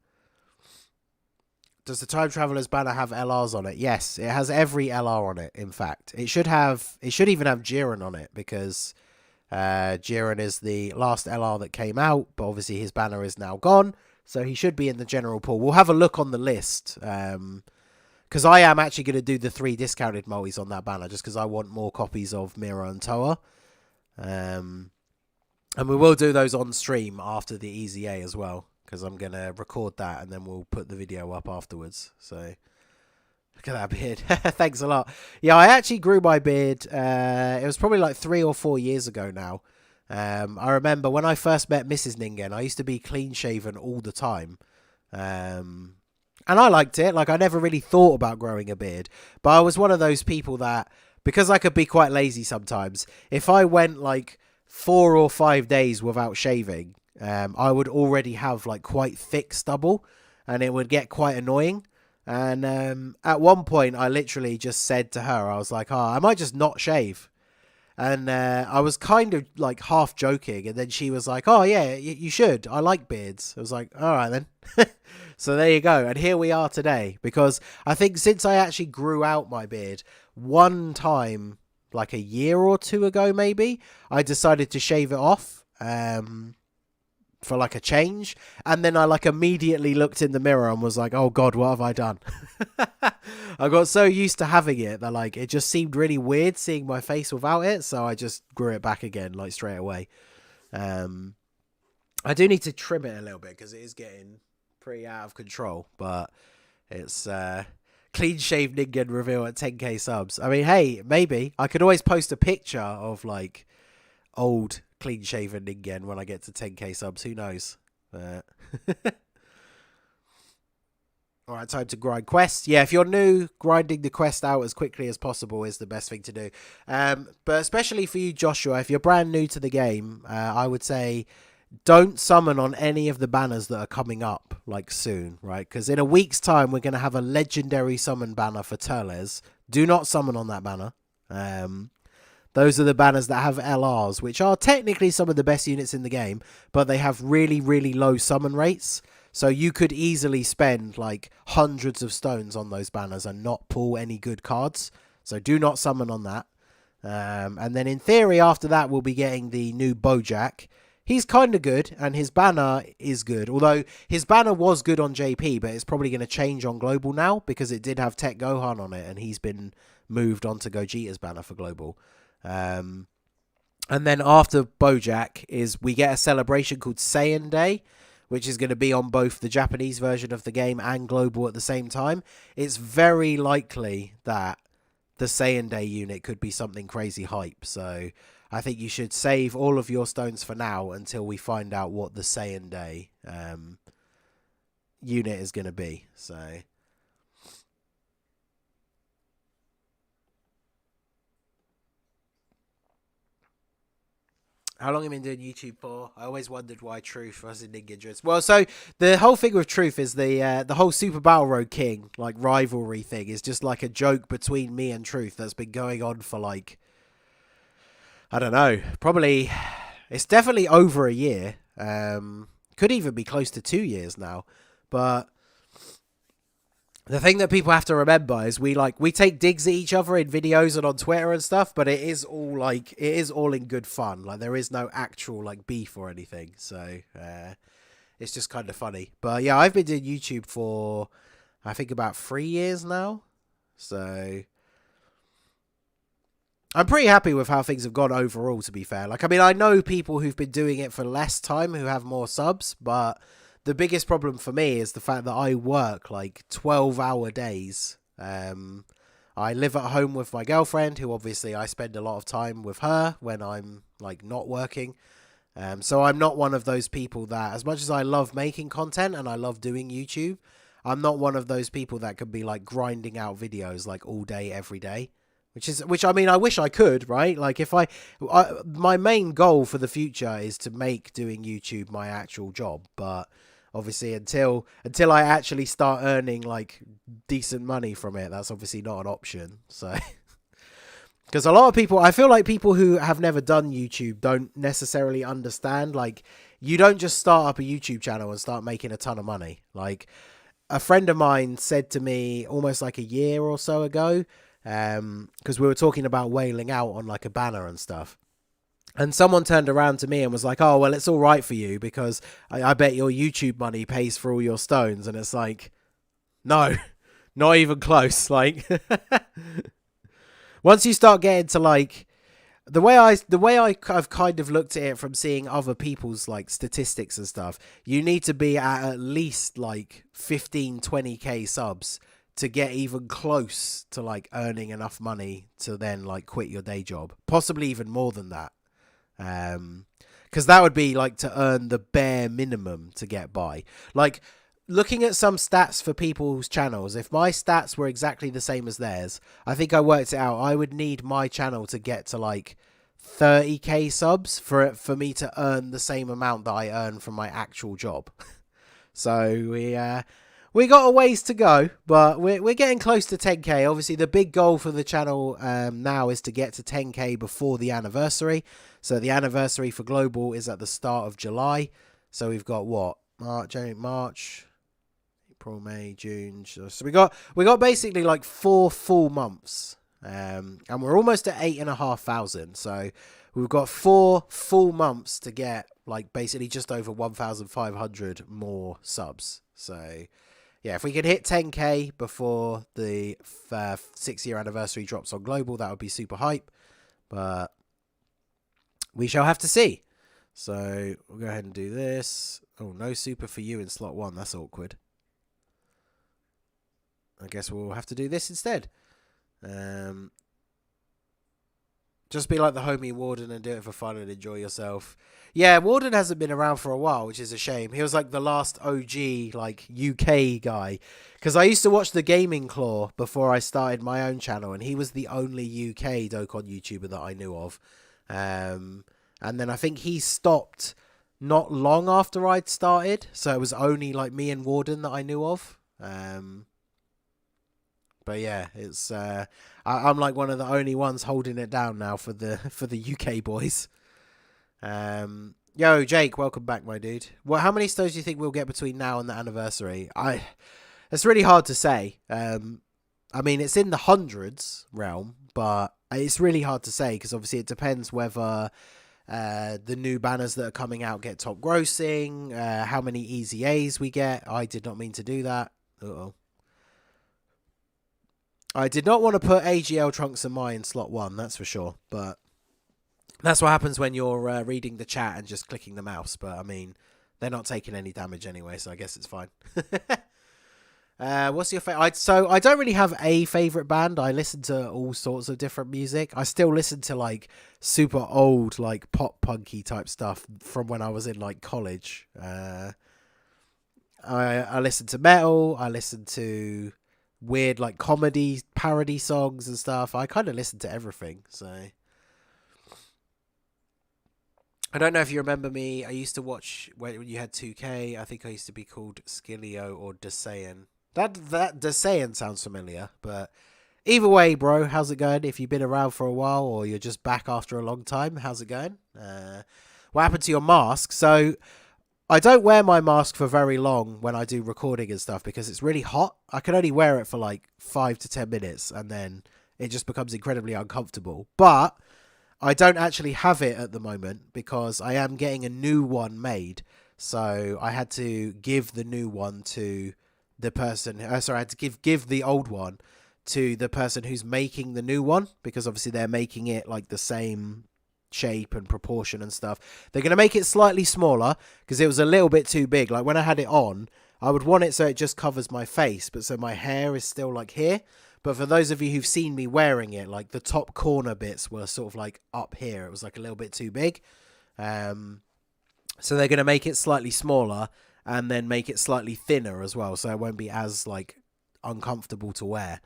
the Time Traveler's banner have LRs on it? Yes, it has every LR on it. In fact, it should even have Jiren on it, because Jiren is the last LR that came out, but obviously his banner is now gone, so he should be in the general pool. We'll have a look on the list, because I am actually going to do the 3 discounted multis on that banner, just because I want more copies of Mira and Toa. And we will do those on stream after the EZA as well, because I'm going to record that and then we'll put the video up afterwards. So Look at that beard. Thanks a lot. Yeah, I actually grew my beard. It was probably like 3 or 4 years ago now. I remember when I first met Mrs. Ningen, I used to be clean shaven all the time. And I liked it. Like, I never really thought about growing a beard. But I was one of those people that, because I could be quite lazy sometimes, if I went like 4 or 5 days without shaving, I would already have like quite thick stubble and it would get quite annoying. And at one point, I literally just said to her, I was like, oh, I might just not shave. And I was kind of like half joking. And then she was like, oh, yeah, you should. I like beards. I was like, all right, then. So there you go. And here we are today. Because I think since I actually grew out my beard, one time, like a year or two ago, maybe, I decided to shave it off. For like a change, and then I like immediately looked in the mirror and was like, oh god, what have I done? I got so used to having it that like it just seemed really weird seeing my face without it, so I just grew it back again like straight away. I do need to trim it a little bit because it is getting pretty out of control, but it's clean shaved Ningen reveal at 10k subs. I mean, hey, maybe I could always post a picture of like old clean shaven Ningen when I get to 10k subs. Who knows? Alright, time to grind quests. Yeah, if you're new, grinding the quest out as quickly as possible is the best thing to do. But especially for you, Joshua, if you're brand new to the game, I would say don't summon on any of the banners that are coming up like soon, right? Because in a week's time, we're going to have a legendary summon banner for Turles. Do not summon on that banner. Those are the banners that have LRs, which are technically some of the best units in the game, but they have really, really low summon rates. So you could easily spend like hundreds of stones on those banners and not pull any good cards. So do not summon on that. And then in theory, after that, we'll be getting the new Bojack. He's kind of good, and his banner is good. Although his banner was good on JP, but it's probably going to change on Global now because it did have Tech Gohan on it, and he's been moved on to Gogeta's banner for Global. And then after Bojack is we get a celebration called Saiyan Day, which is going to be on both the Japanese version of the game and global at the same time. It's very likely that the Saiyan Day unit could be something crazy hype. So I think you should save all of your stones for now until we find out what the Saiyan Day unit is going to be. So how long have you been doing YouTube for? I always wondered why Truth was in Ningen. Well, so the whole thing with Truth is the whole Super Battle Road King like rivalry thing is just like a joke between me and Truth that's been going on for like, I don't know, probably it's definitely over a year. Could even be close to 2 years now. But the thing that people have to remember is we take digs at each other in videos and on Twitter and stuff, but it is all in good fun. Like there is no actual like beef or anything. So it's just kind of funny. But yeah, I've been doing YouTube for I think about 3 years now. So I'm pretty happy with how things have gone overall, to be fair. Like, I mean, I know people who've been doing it for less time who have more subs, but the biggest problem for me is the fact that I work like 12-hour days. I live at home with my girlfriend, who obviously I spend a lot of time with her when I'm like not working. So I'm not one of those people that, as much as I love making content and I love doing YouTube, I'm not one of those people that can be like grinding out videos like all day, every day. Which I mean, I wish I could, right? Like if my main goal for the future is to make doing YouTube my actual job, but obviously until I actually start earning like decent money from it, that's obviously not an option. So because a lot of people, I feel like people who have never done YouTube don't necessarily understand, like you don't just start up a YouTube channel and start making a ton of money. Like a friend of mine said to me almost like a year or so ago, because we were talking about whaling out on like a banner and stuff, and someone turned around to me and was like, oh well, it's all right for you because I bet your YouTube money pays for all your stones. And it's like, no, not even close. Like once you start getting to like the way I've kind of looked at it from seeing other people's like statistics and stuff, you need to be at least like 15-20k subs to get even close to like earning enough money to then like quit your day job, possibly even more than that. Because that would be like to earn the bare minimum to get by. Like, looking at some stats for people's channels, if my stats were exactly the same as theirs, I think I worked it out. I would need my channel to get to like 30k subs for me to earn the same amount that I earn from my actual job. So we got a ways to go, but we're getting close to 10k. Obviously, the big goal for the channel now is to get to 10k before the anniversary. So the anniversary for Global is at the start of July. So we've got what? March, April, May, June. So we got basically like 4 full months. And we're almost at 8,500. So we've got 4 full months to get like basically just over 1,500 more subs. So yeah, if we could hit 10k before the 6-year anniversary drops on Global, that would be super hype. But we shall have to see. So we'll go ahead and do this. Oh, no super for you in slot 1. That's awkward. I guess we'll have to do this instead. Just be like the homie Warden and do it for fun and enjoy yourself. Yeah, Warden hasn't been around for a while, which is a shame. He was like the last OG, like, UK guy. Because I used to watch the Gaming Claw before I started my own channel, and he was the only UK Dokkan YouTuber that I knew of. And then I think he stopped not long after I'd started, so it was only like me and Warden that I knew of. But yeah, it's I'm like one of the only ones holding it down now for the UK boys. Yo, Jake, welcome back, my dude. Well, how many stones do you think we'll get between now and the anniversary? It's really hard to say. I mean, it's in the hundreds realm, but it's really hard to say because obviously it depends whether the new banners that are coming out get top grossing, how many EZAs we get. I did not mean to do that. Uh-oh. I did not want to put AGL Trunks and Mai in slot 1, that's for sure. But that's what happens when you're reading the chat and just clicking the mouse. But, I mean, they're not taking any damage anyway, so I guess it's fine. What's your favorite? So, I don't really have a favorite band. I listen to all sorts of different music. I still listen to, like, super old, like, pop-punky type stuff from when I was in, like, college. I listen to metal. I listen to weird like comedy parody songs and stuff. I kind of listen to everything. So I don't know if you remember me. I used to watch when you had 2K. I think I used to be called Skillio or Saiyan. That Saiyan sounds familiar, but either way, bro, how's it going? If you've been around for a while or you're just back after a long time, how's it going? What happened to your mask? So I don't wear my mask for very long when I do recording and stuff because it's really hot. I can only wear it for like 5 to 10 minutes and then it just becomes incredibly uncomfortable. But I don't actually have it at the moment because I am getting a new one made. So I had to give the new one to the person. I had to give the old one to the person who's making the new one because obviously they're making it like the same shape and proportion and stuff. They're going to make it slightly smaller because it was a little bit too big. Like when I had it on, I would want it so it just covers my face, but so my hair is still like here. But for those of you who've seen me wearing it, like the top corner bits were sort of like up here. It was like a little bit too big. So they're going to make it slightly smaller and then make it slightly thinner as well. So it won't be as like uncomfortable to wear.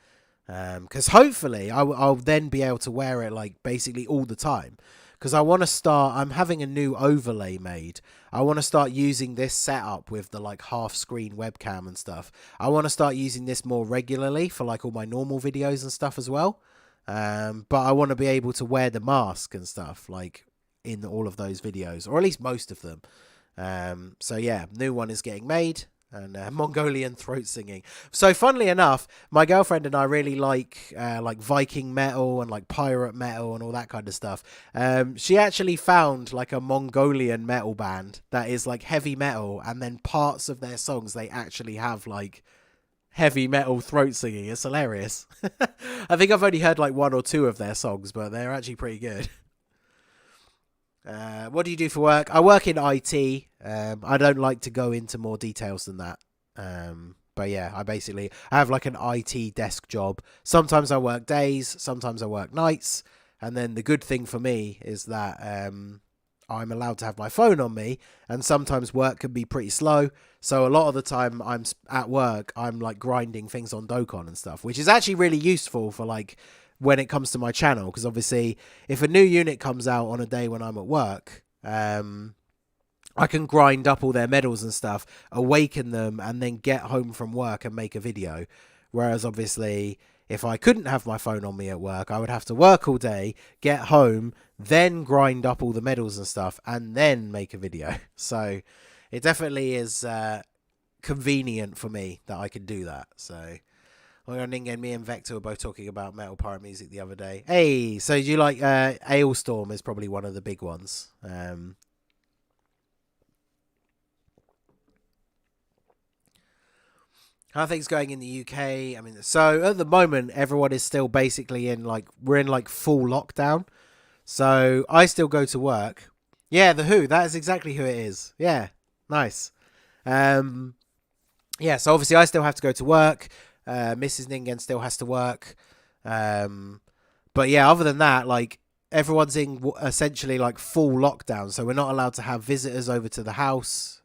Because hopefully I'll then be able to wear it like basically all the time. Because I want to start, I'm having a new overlay made. I want to start using this setup with the like half screen webcam and stuff. I want to start using this more regularly for like all my normal videos and stuff as well. But I want to be able to wear the mask and stuff like in all of those videos, or at least most of them. So yeah, new one is getting made. And Mongolian throat singing. So funnily enough, my girlfriend and I really like Viking metal and like pirate metal and all that kind of stuff. She actually found like a Mongolian metal band that is like heavy metal, and then parts of their songs they actually have like heavy metal throat singing. It's hilarious. I think I've only heard like 1 or 2 of their songs, but they're actually pretty good. What do you do for work? I work in IT. I don't like to go into more details than that. But yeah, I have like an IT desk job. Sometimes I work days, sometimes I work nights. And then the good thing for me is that I'm allowed to have my phone on me, and sometimes work can be pretty slow. So a lot of the time I'm at work, I'm like grinding things on Dokkan and stuff, which is actually really useful for like when it comes to my channel. Because obviously if a new unit comes out on a day when I'm at work, I can grind up all their medals and stuff, awaken them, and then get home from work and make a video. Whereas obviously if I couldn't have my phone on me at work, I would have to work all day, get home, then grind up all the medals and stuff, and then make a video. So it definitely is convenient for me that I can do that. So Ningen, me and Vector were both talking about Metal Pirate Music the other day. Hey, so do you like Ailstorm is probably one of the big ones. How are things going in the UK? I mean, so at the moment, everyone is still basically in like, we're in like full lockdown. So I still go to work. Yeah, the Who, that is exactly who it is. Yeah, nice. Yeah, so obviously I still have to go to work. Mrs. Ningen still has to work. But yeah, other than that, like everyone's in essentially like full lockdown. So we're not allowed to have visitors over to the house.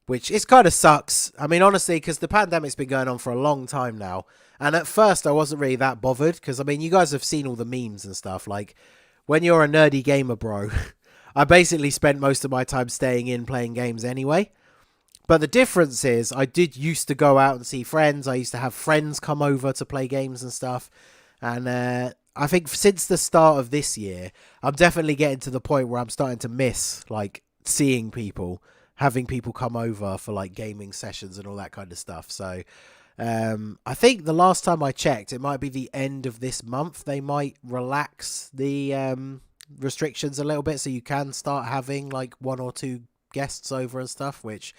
Which is kind of sucks. I mean, honestly, because the pandemic's been going on for a long time now. And at first, I wasn't really that bothered. Because, I mean, you guys have seen all the memes and stuff. Like, when you're a nerdy gamer, bro, I basically spent most of my time staying in playing games anyway. But the difference is, I did used to go out and see friends. I used to have friends come over to play games and stuff. And I think since the start of this year, I'm definitely getting to the point where I'm starting to miss, like, seeing people. Having people come over for like gaming sessions and all that kind of stuff. So I think the last time I checked, it might be the end of this month. They might relax the restrictions a little bit, so you can start having like 1 or 2 guests over and stuff, which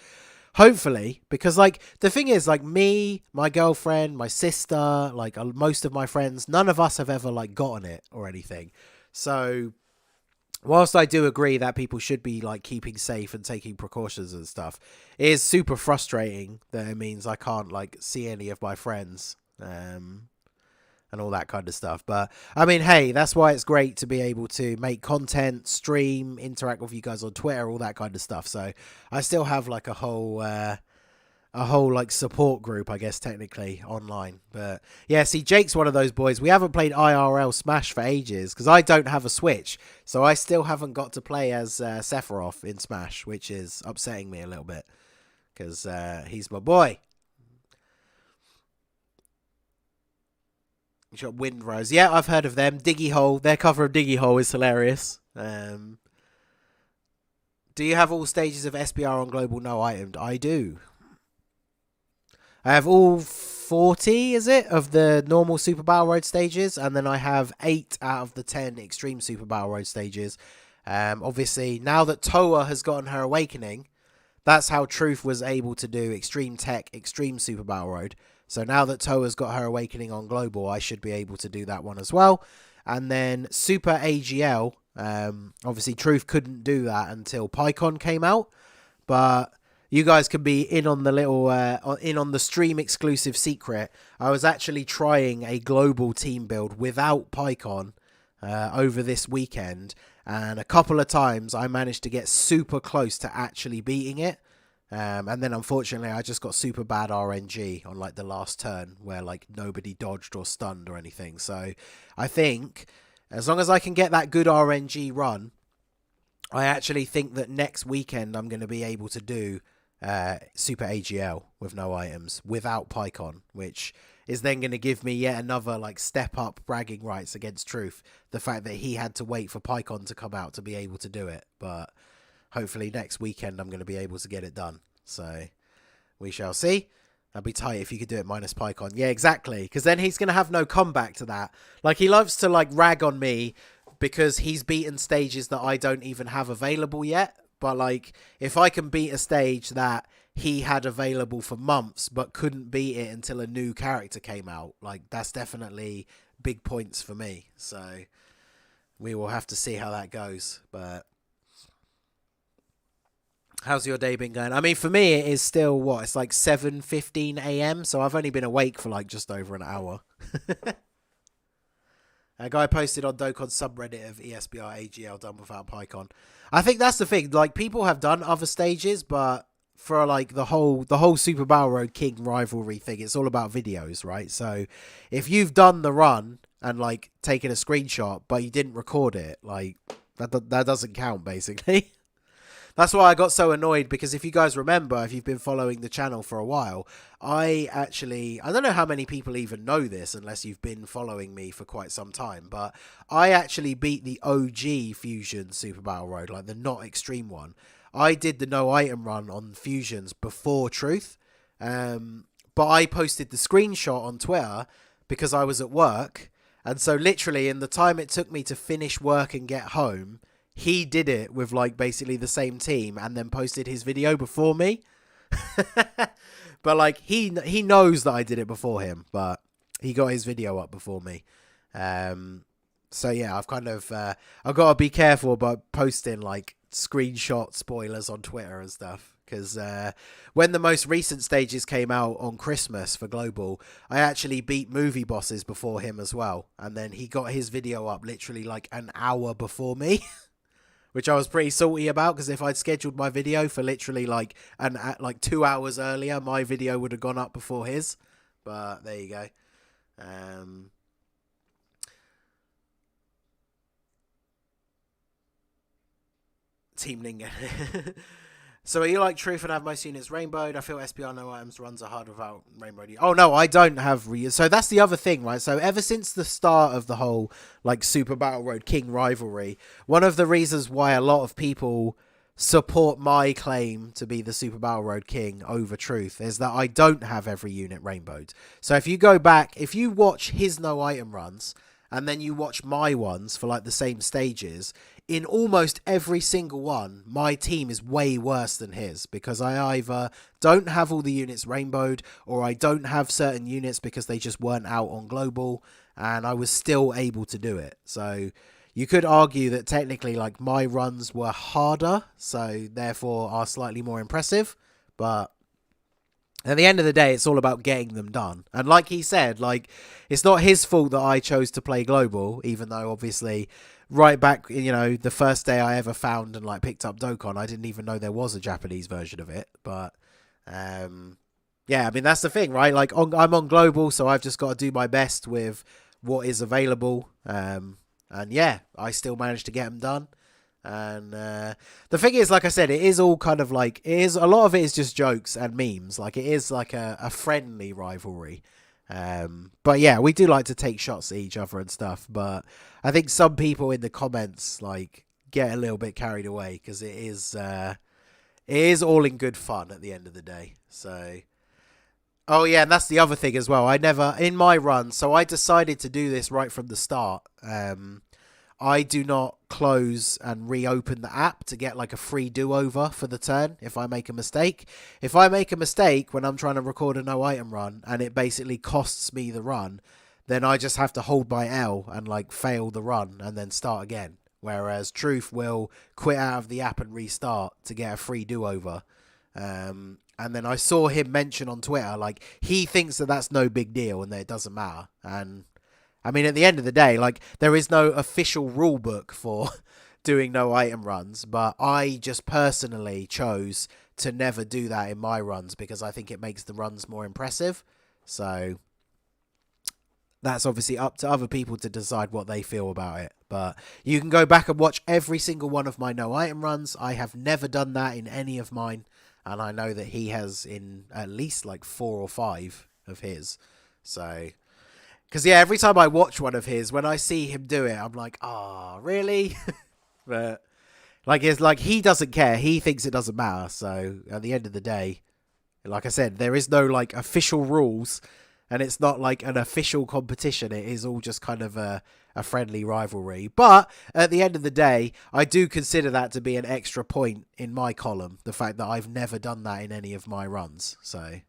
hopefully, because like the thing is, like me, my girlfriend, my sister, like most of my friends, none of us have ever like gotten it or anything. So whilst I do agree that people should be like keeping safe and taking precautions and stuff, it is super frustrating that it means I can't like see any of my friends and all that kind of stuff. But I mean, hey, that's why it's great to be able to make content, stream, interact with you guys on Twitter, all that kind of stuff. So I still have like a whole like support group, I guess, technically online. But yeah, see, Jake's one of those boys. We haven't played IRL Smash for ages because I don't have a Switch, so I still haven't got to play as Sephiroth in Smash, which is upsetting me a little bit because he's my boy. You got Windrose. Yeah, I've heard of them. Diggy Hole. Their cover of Diggy Hole is hilarious. Do you have all stages of SBR on global no itemed? I do. I have all 40, is it, of the normal Super Battle Road stages, and then I have 8 out of the 10 Extreme Super Battle Road stages. Obviously, now that Toa has gotten her awakening, that's how Truth was able to do Extreme Tech, Extreme Super Battle Road. So now that Toa's got her awakening on global, I should be able to do that one as well. And then Super AGL, obviously Truth couldn't do that until PyCon came out, but you guys can be in on the little, in on the stream exclusive secret. I was actually trying a global team build without PyCon over this weekend, and a couple of times I managed to get super close to actually beating it. And then unfortunately I just got super bad RNG on like the last turn where like nobody dodged or stunned or anything. So I think as long as I can get that good RNG run, I actually think that next weekend I'm going to be able to do Super AGL with no items without PyCon, which is then going to give me yet another like step up bragging rights against Truth. The fact that he had to wait for PyCon to come out to be able to do it, but hopefully next weekend I'm going to be able to get it done. So we shall see. That'd be tight if you could do it minus PyCon. Yeah, exactly. Because then he's going to have no comeback to that. Like, he loves to like rag on me because he's beaten stages that I don't even have available yet. But like, if I can beat a stage that he had available for months but couldn't beat it until a new character came out, like, that's definitely big points for me. So we will have to see how that goes. But How's your day been going? I mean, for me, it is still what? It's like 7:15 a.m. So I've only been awake for like just over an hour. A guy posted on Dokkan's subreddit of ESBR AGL done without PyCon. I think that's the thing. Like, people have done other stages, but for like the whole Super Battle Road King rivalry thing, it's all about videos, right? So if you've done the run and like taken a screenshot, but you didn't record it, like that doesn't count, basically. That's why I got so annoyed, because if you guys remember, if you've been following the channel for a while, I don't know how many people even know this unless you've been following me for quite some time, but I actually beat the OG Fusion Super Battle Road, like the not extreme one. I did the no item run on Fusions before Truth, but I posted the screenshot on Twitter because I was at work, and so literally in the time it took me to finish work and get home, he did it with like basically the same team and then posted his video before me. But like he knows that I did it before him, but he got his video up before me. So yeah, I've kind of I've got to be careful about posting like screenshot spoilers on Twitter and stuff, because when the most recent stages came out on Christmas for Global, I actually beat movie bosses before him as well, and then he got his video up literally like an hour before me. Which I was pretty salty about, because if I'd scheduled my video for literally like 2 hours earlier, my video would have gone up before his. But there you go. Team Ningen. So are you like Truth and have most units rainbowed? I feel SBR no items runs are hard without rainbowed. Oh no, I don't have so that's the other thing, right? So ever since the start of the whole like Super Battle Road King rivalry, one of the reasons why a lot of people support my claim to be the Super Battle Road King over Truth is that I don't have every unit rainbowed. So if you go back, if you watch his no item runs and then you watch my ones for like the same stages, in almost every single one, my team is way worse than his, because I either don't have all the units rainbowed, or I don't have certain units because they just weren't out on Global, and I was still able to do it. So you could argue that technically like my runs were harder, so therefore are slightly more impressive, but at the end of the day, it's all about getting them done. And like he said, like, it's not his fault that I chose to play Global, even though obviously right back, you know, the first day I ever found and like picked up Dokkan, I didn't even know there was a Japanese version of it. But yeah, I mean, that's the thing, right? Like, I'm on Global, so I've just got to do my best with what is available. And yeah, I still managed to get them done. And the thing is, like I said, it is all kind of like, a lot of it is just jokes and memes. Like, it is like a friendly rivalry. But yeah, we do like to take shots at each other and stuff. But I think some people in the comments like get a little bit carried away, because it is all in good fun at the end of the day. So, oh yeah, and that's the other thing as well. I never, in my run, so I decided to do this right from the start. I do not close and reopen the app to get like a free do-over for the turn if I make a mistake. If I make a mistake when I'm trying to record a no item run and it basically costs me the run, then I just have to hold my L and like fail the run and then start again. Whereas Truth will quit out of the app and restart to get a free do-over. And then I saw him mention on Twitter, like, he thinks that that's no big deal and that it doesn't matter. And I mean, at the end of the day, like, there is no official rule book for doing no item runs, but I just personally chose to never do that in my runs because I think it makes the runs more impressive. So that's obviously up to other people to decide what they feel about it. But you can go back and watch every single one of my no item runs. I have never done that in any of mine, and I know that he has in at least like 4 or 5 of his. So, because yeah, every time I watch one of his, when I see him do it, I'm like, ah, really? But like, it's like he doesn't care. He thinks it doesn't matter. So at the end of the day, like I said, there is no like official rules, and it's not like an official competition. It is all just kind of a friendly rivalry. But at the end of the day, I do consider that to be an extra point in my column, the fact that I've never done that in any of my runs. So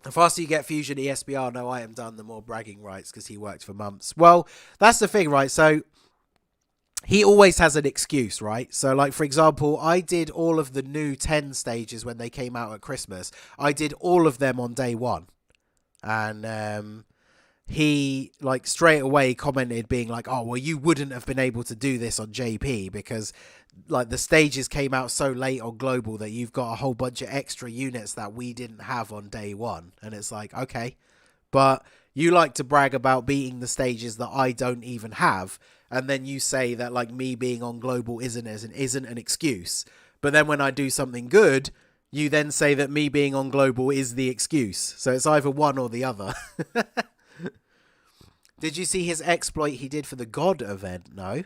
the faster you get Fusion ESBR no item done, the more bragging rights, because he worked for months. Well, that's the thing, right? So he always has an excuse, right? So, like, for example, I did all of the new 10 stages when they came out at Christmas. I did all of them on day one. And he, like, straight away commented being like, oh, well, you wouldn't have been able to do this on JP because, like, the stages came out so late on Global that you've got a whole bunch of extra units that we didn't have on day one. And it's like, okay, but you like to brag about beating the stages that I don't even have. And then you say that, like, me being on Global isn't an excuse. But then when I do something good, you then say that me being on Global is the excuse. So it's either one or the other. Did you see his exploit he did for the God event? No.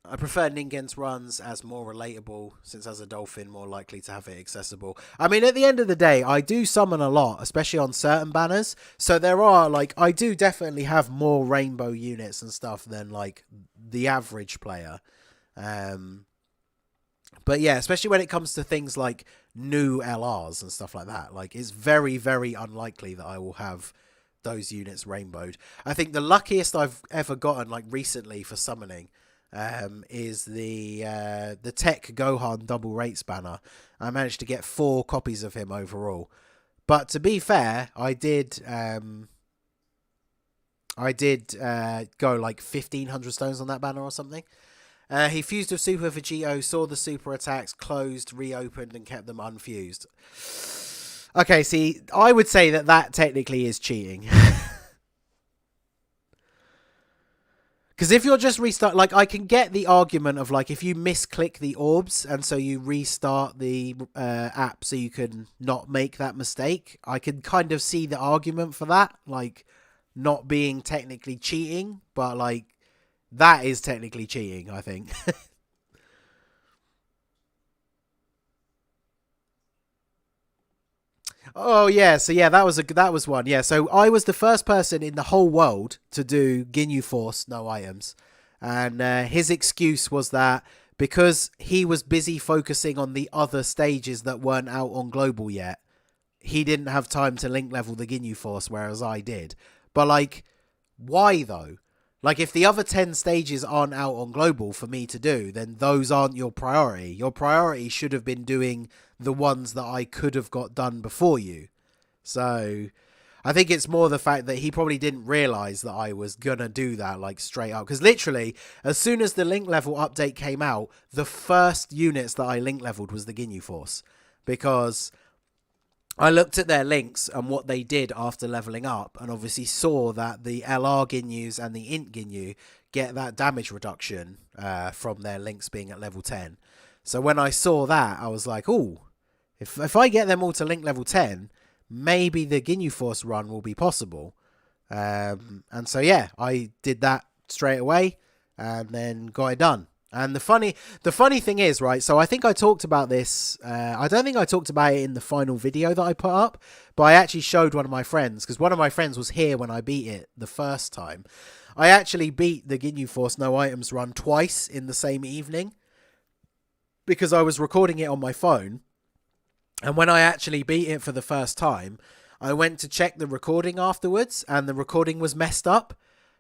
I prefer Ningen's runs as more relatable, since as a dolphin, more likely to have it accessible. I mean, at the end of the day, I do summon a lot, especially on certain banners. So there are, like, I do definitely have more rainbow units and stuff than, like, the average player. But yeah, especially when it comes to things like new LRs and stuff like that. Like, it's very, very unlikely that I will have those units rainbowed. I think the luckiest I've ever gotten, like, recently for summoning is the Tech Gohan double rates banner. I managed to get 4 copies of him overall. But to be fair, I did go like 1,500 stones on that banner or something. He fused with Super Vegito, saw the super attacks, closed, reopened, and kept them unfused. Okay, see, I would say that technically is cheating. Because if you're just restart, like, I can get the argument of, like, if you misclick the orbs and so you restart the app so you can not make that mistake, I can kind of see the argument for that, like, not being technically cheating, but, like, that is technically cheating, I think. Oh yeah, so yeah, that was one. Yeah, so I was the first person in the whole world to do Ginyu Force no items, and his excuse was that because he was busy focusing on the other stages that weren't out on Global yet, he didn't have time to link level the Ginyu Force, whereas I did. But, like, why though? Like, if the other 10 stages aren't out on Global for me to do, then those aren't your priority. Your priority should have been doing the ones that I could have got done before you. So I think it's more the fact that he probably didn't realise that I was going to do that, like, straight up. Because literally, as soon as the link level update came out, the first units that I link leveled was the Ginyu Force. Because I looked at their links and what they did after leveling up, and obviously saw that the LR Ginyus and the Int Ginyu get that damage reduction from their links being at level 10. So when I saw that, I was like, ooh, if I get them all to link level 10, maybe the Ginyu Force run will be possible. And so, yeah, I did that straight away and then got it done. And the funny thing is, right, so I think I talked about this, I don't think I talked about it in the final video that I put up, but I actually showed one of my friends, because one of my friends was here when I beat it the first time. I actually beat the Ginyu Force no items run twice in the same evening, because I was recording it on my phone, and when I actually beat it for the first time, I went to check the recording afterwards, and the recording was messed up.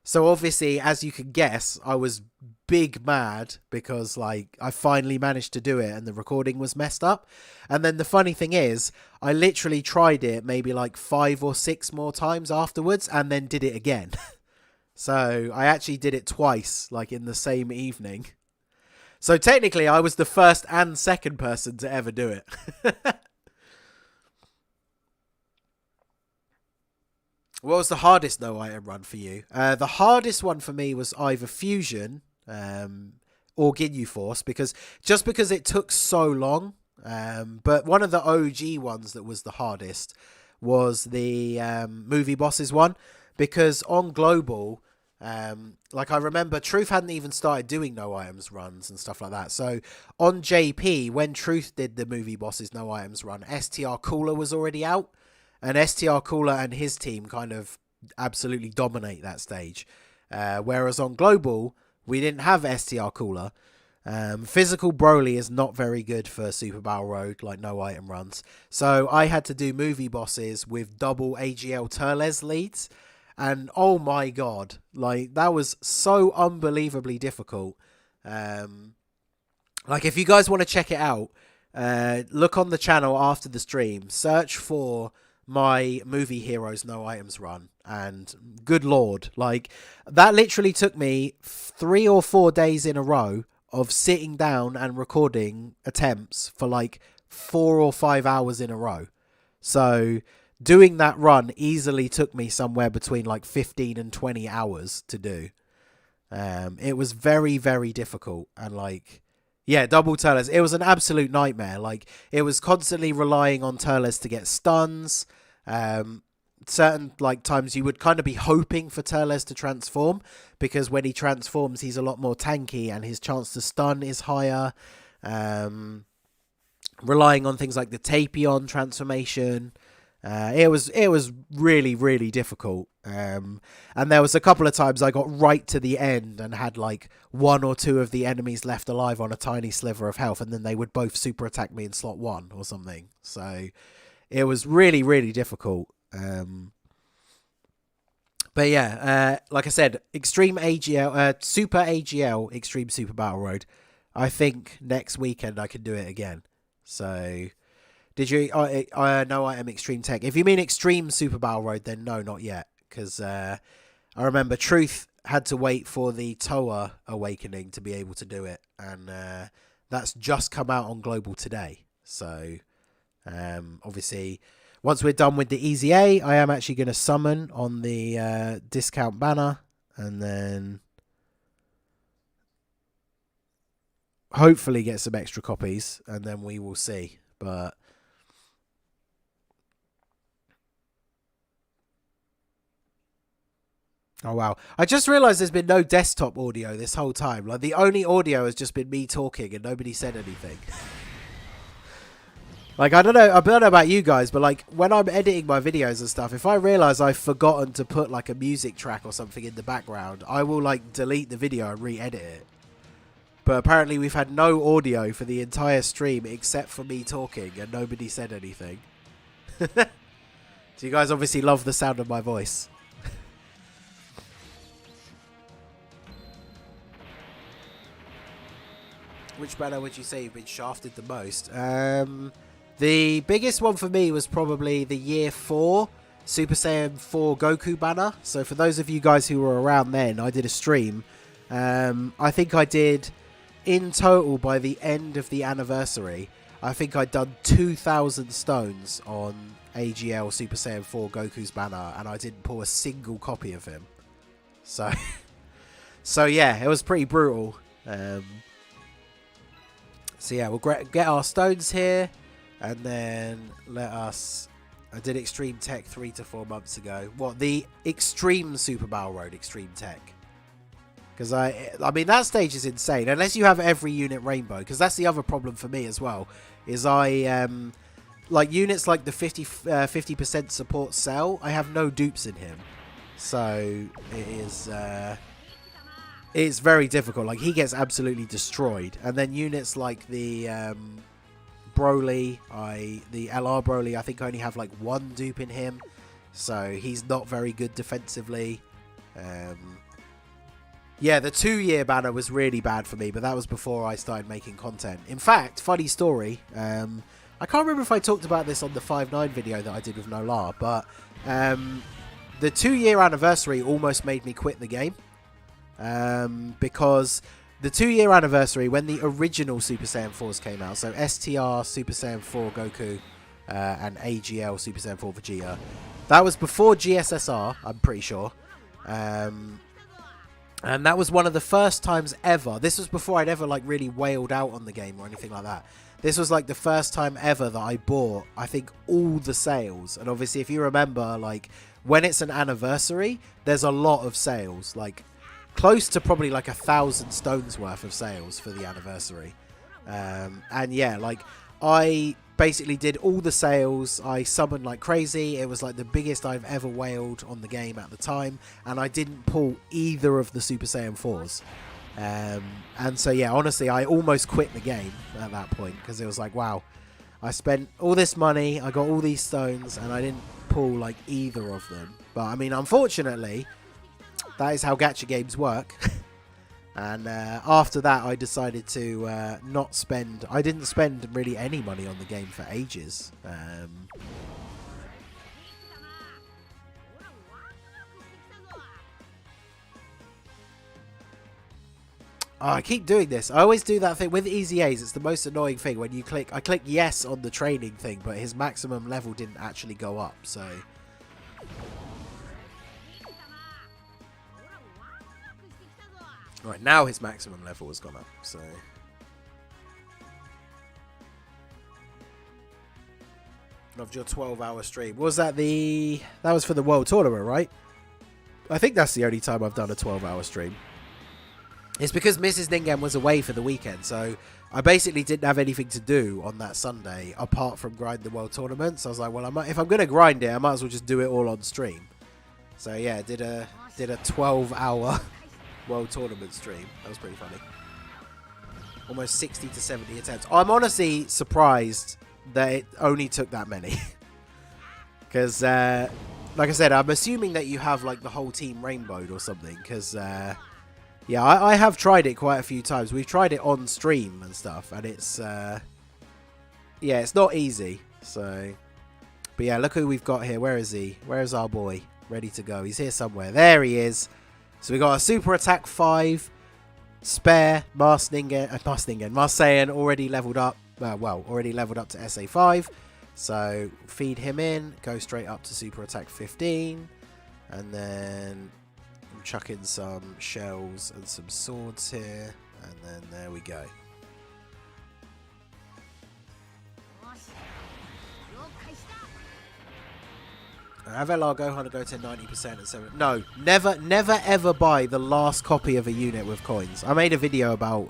So obviously, as you can guess, I was big mad because, like, I finally managed to do it and the recording was messed up. And then the funny thing is, I literally tried it maybe like 5 or 6 more times afterwards and then did it again. So I actually did it twice, like, in the same evening. So technically, I was the first and second person to ever do it. What was the hardest no item run for you? The hardest one for me was either Fusion or Ginyu Force, because it took so long. But one of the OG ones that was the hardest was the movie bosses one, because on Global, like, I remember Truth hadn't even started doing no items runs and stuff like that. So on JP, when Truth did the movie bosses no items run, STR Cooler was already out. And STR Cooler and his team kind of absolutely dominate that stage. Whereas on Global, we didn't have STR Cooler. Physical Broly is not very good for Super Battle Road, like, no item runs. So I had to do movie bosses with double AGL Turles leads. And oh my god, like that was so unbelievably difficult. Like if you guys want to check it out, look on the channel after the stream, search for my Movie Heroes No Items run, and good lord, like that literally took me 3 or 4 days in a row of sitting down and recording attempts for like 4 or 5 hours in a row. So doing that run easily took me somewhere between like 15 and 20 hours to do. It was very, very difficult, and like, yeah, double Turles. It was an absolute nightmare. Like, it was constantly relying on Turles to get stuns. Certain like times you would kind of be hoping for Turles to transform, because when he transforms, he's a lot more tanky and his chance to stun is higher. Relying on things like the Tapion transformation. It was really, really difficult. And there was a couple of times I got right to the end and had like 1 or 2 of the enemies left alive on a tiny sliver of health, and then they would both super attack me in slot 1 or something. So it was really, really difficult. But yeah, like I said, Extreme AGL, Super AGL, Extreme Super Battle Road. I think next weekend I can do it again. So, did you? I know I am Extreme Tech. If you mean Extreme Super Battle Road, then no, not yet. Because I remember Truth had to wait for the Toa Awakening to be able to do it. And that's just come out on Global today. So, obviously, once we're done with the EZA, I am actually going to summon on the discount banner. And then hopefully get some extra copies. And then we will see. But oh, wow. I just realised there's been no desktop audio this whole time. Like, the only audio has just been me talking and nobody said anything. Like, I don't know about you guys, but, like, when I'm editing my videos and stuff, if I realise I've forgotten to put, like, a music track or something in the background, I will, like, delete the video and re-edit it. But apparently we've had no audio for the entire stream except for me talking, and nobody said anything. So you guys obviously love the sound of my voice. Which banner would you say you've been shafted the most? The biggest one for me was probably the Year 4 Super Saiyan 4 Goku banner. So for those of you guys who were around then, I did a stream. I think I did, in total, by the end of the anniversary, I think I'd done 2,000 stones on AGL Super Saiyan 4 Goku's banner, and I didn't pull a single copy of him. So, so yeah, it was pretty brutal. So yeah, we'll get our stones here, and then let us... I did Extreme Tech 3 to 4 months ago. What, the Extreme Super Battle Road Extreme Tech? Because I mean, that stage is insane. Unless you have every unit rainbow, because that's the other problem for me as well. Is like units like the 50% support Cell, I have no dupes in him, so it is it's very difficult. Like, he gets absolutely destroyed, and then units like the Broly, the LR Broly, I think I only have like 1 dupe in him, so he's not very good defensively. Yeah, the 2-year banner was really bad for me, but that was before I started making content. In fact, funny story, I can't remember if I talked about this on the 5.9 video that I did with Nolar, but the 2-year anniversary almost made me quit the game. Because the 2-year anniversary, when the original Super Saiyan 4s came out, so STR Super Saiyan 4 Goku and AGL Super Saiyan 4 Vegeta, that was before GSSR, I'm pretty sure. And that was one of the first times ever. This was before I'd ever like really wailed out on the game or anything like that. This was like the first time ever that I bought, I think, all the sales. And obviously, if you remember, like, when it's an anniversary, there's a lot of sales. Like, close to probably like 1,000 stones worth of sales for the anniversary. And yeah, like, I basically did all the sales. I summoned like crazy. It was like the biggest I've ever wailed on the game at the time, and I didn't pull either of the Super Saiyan 4s. And so yeah, honestly, I almost quit the game at that point, because it was like, wow, I spent all this money, I got all these stones, and I didn't pull like either of them. But I mean, unfortunately, that is how gacha games work. And after that, I decided to not spend... I didn't spend really any money on the game for ages. Oh, I keep doing this. I always do that thing with EZAs. It's the most annoying thing when you click... I click yes on the training thing, but his maximum level didn't actually go up, so... Right, now his maximum level has gone up, so... Loved your 12-hour stream. Was that the... That was for the World Tournament, right? I think that's the only time I've done a 12-hour stream. It's because Mrs. Ningen was away for the weekend, so I basically didn't have anything to do on that Sunday apart from grind the World Tournament. So I was like, well, if I'm going to grind it, I might as well just do it all on stream. So yeah, did a 12-hour World Tournament stream. That was pretty funny. Almost 60 to 70 attempts. I'm honestly surprised that it only took that many. Because, like I said, I'm assuming that you have like the whole team rainbowed or something. Because... yeah, I have tried it quite a few times. We've tried it on stream and stuff, and it's, yeah, it's not easy, so, but yeah, look who we've got here. Where is he? Where is our boy? Ready to go. He's here somewhere. There he is. So we got a Super Attack 5, Spare, Saiyan already leveled up, well, already leveled up to SA 5, so feed him in, go straight up to Super Attack 15, and then... chuck in some shells and some swords here, and then there we go. Have LR Gohan to go to 90% and 7. No, never ever buy the last copy of a unit with coins. I made a video about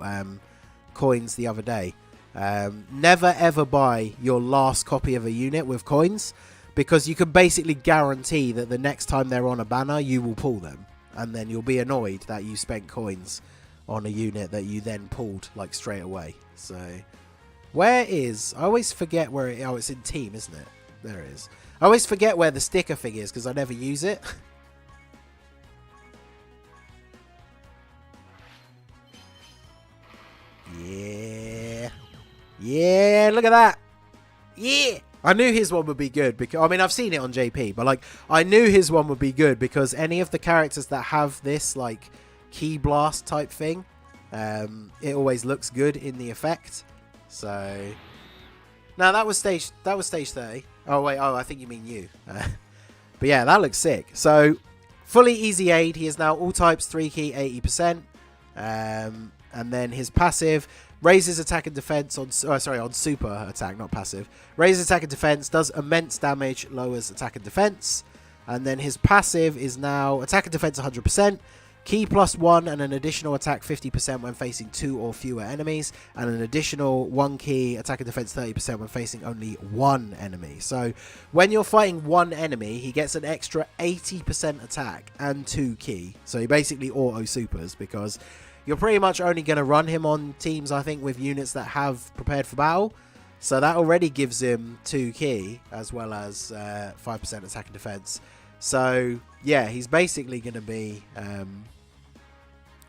coins the other day. Never ever buy your last copy of a unit with coins, because you can basically guarantee that the next time they're on a banner, you will pull them. And then you'll be annoyed that you spent coins on a unit that you then pulled like straight away. So, where is... I always forget where it... Oh, it's in team, isn't it? There it is. I always forget where the sticker thing is because I never use it. Yeah. Yeah, look at that. Yeah. I knew his one would be good because, I mean, I've seen it on JP, but like, I knew his one would be good because any of the characters that have this like key blast type thing, it always looks good in the effect. So, no, that was stage 30. Oh wait, oh, I think you mean you. But yeah, that looks sick. So, fully easy aid. He is now all types 3 key 80%, and then his passive. Raises attack and defense on... Oh, sorry, on super attack, not passive. Raises attack and defense, does immense damage, lowers attack and defense. And then his passive is now attack and defense 100%, key +1 and an additional attack 50% when facing 2 or fewer enemies, and an additional 1 key attack and defense 30% when facing only 1 enemy. So when you're fighting 1 enemy, he gets an extra 80% attack and 2 key. So he basically auto supers because... you're pretty much only going to run him on teams, I think, with units that have prepared for battle. So that already gives him 2 key, as well as 5% attack and defense. So, yeah, he's basically going to be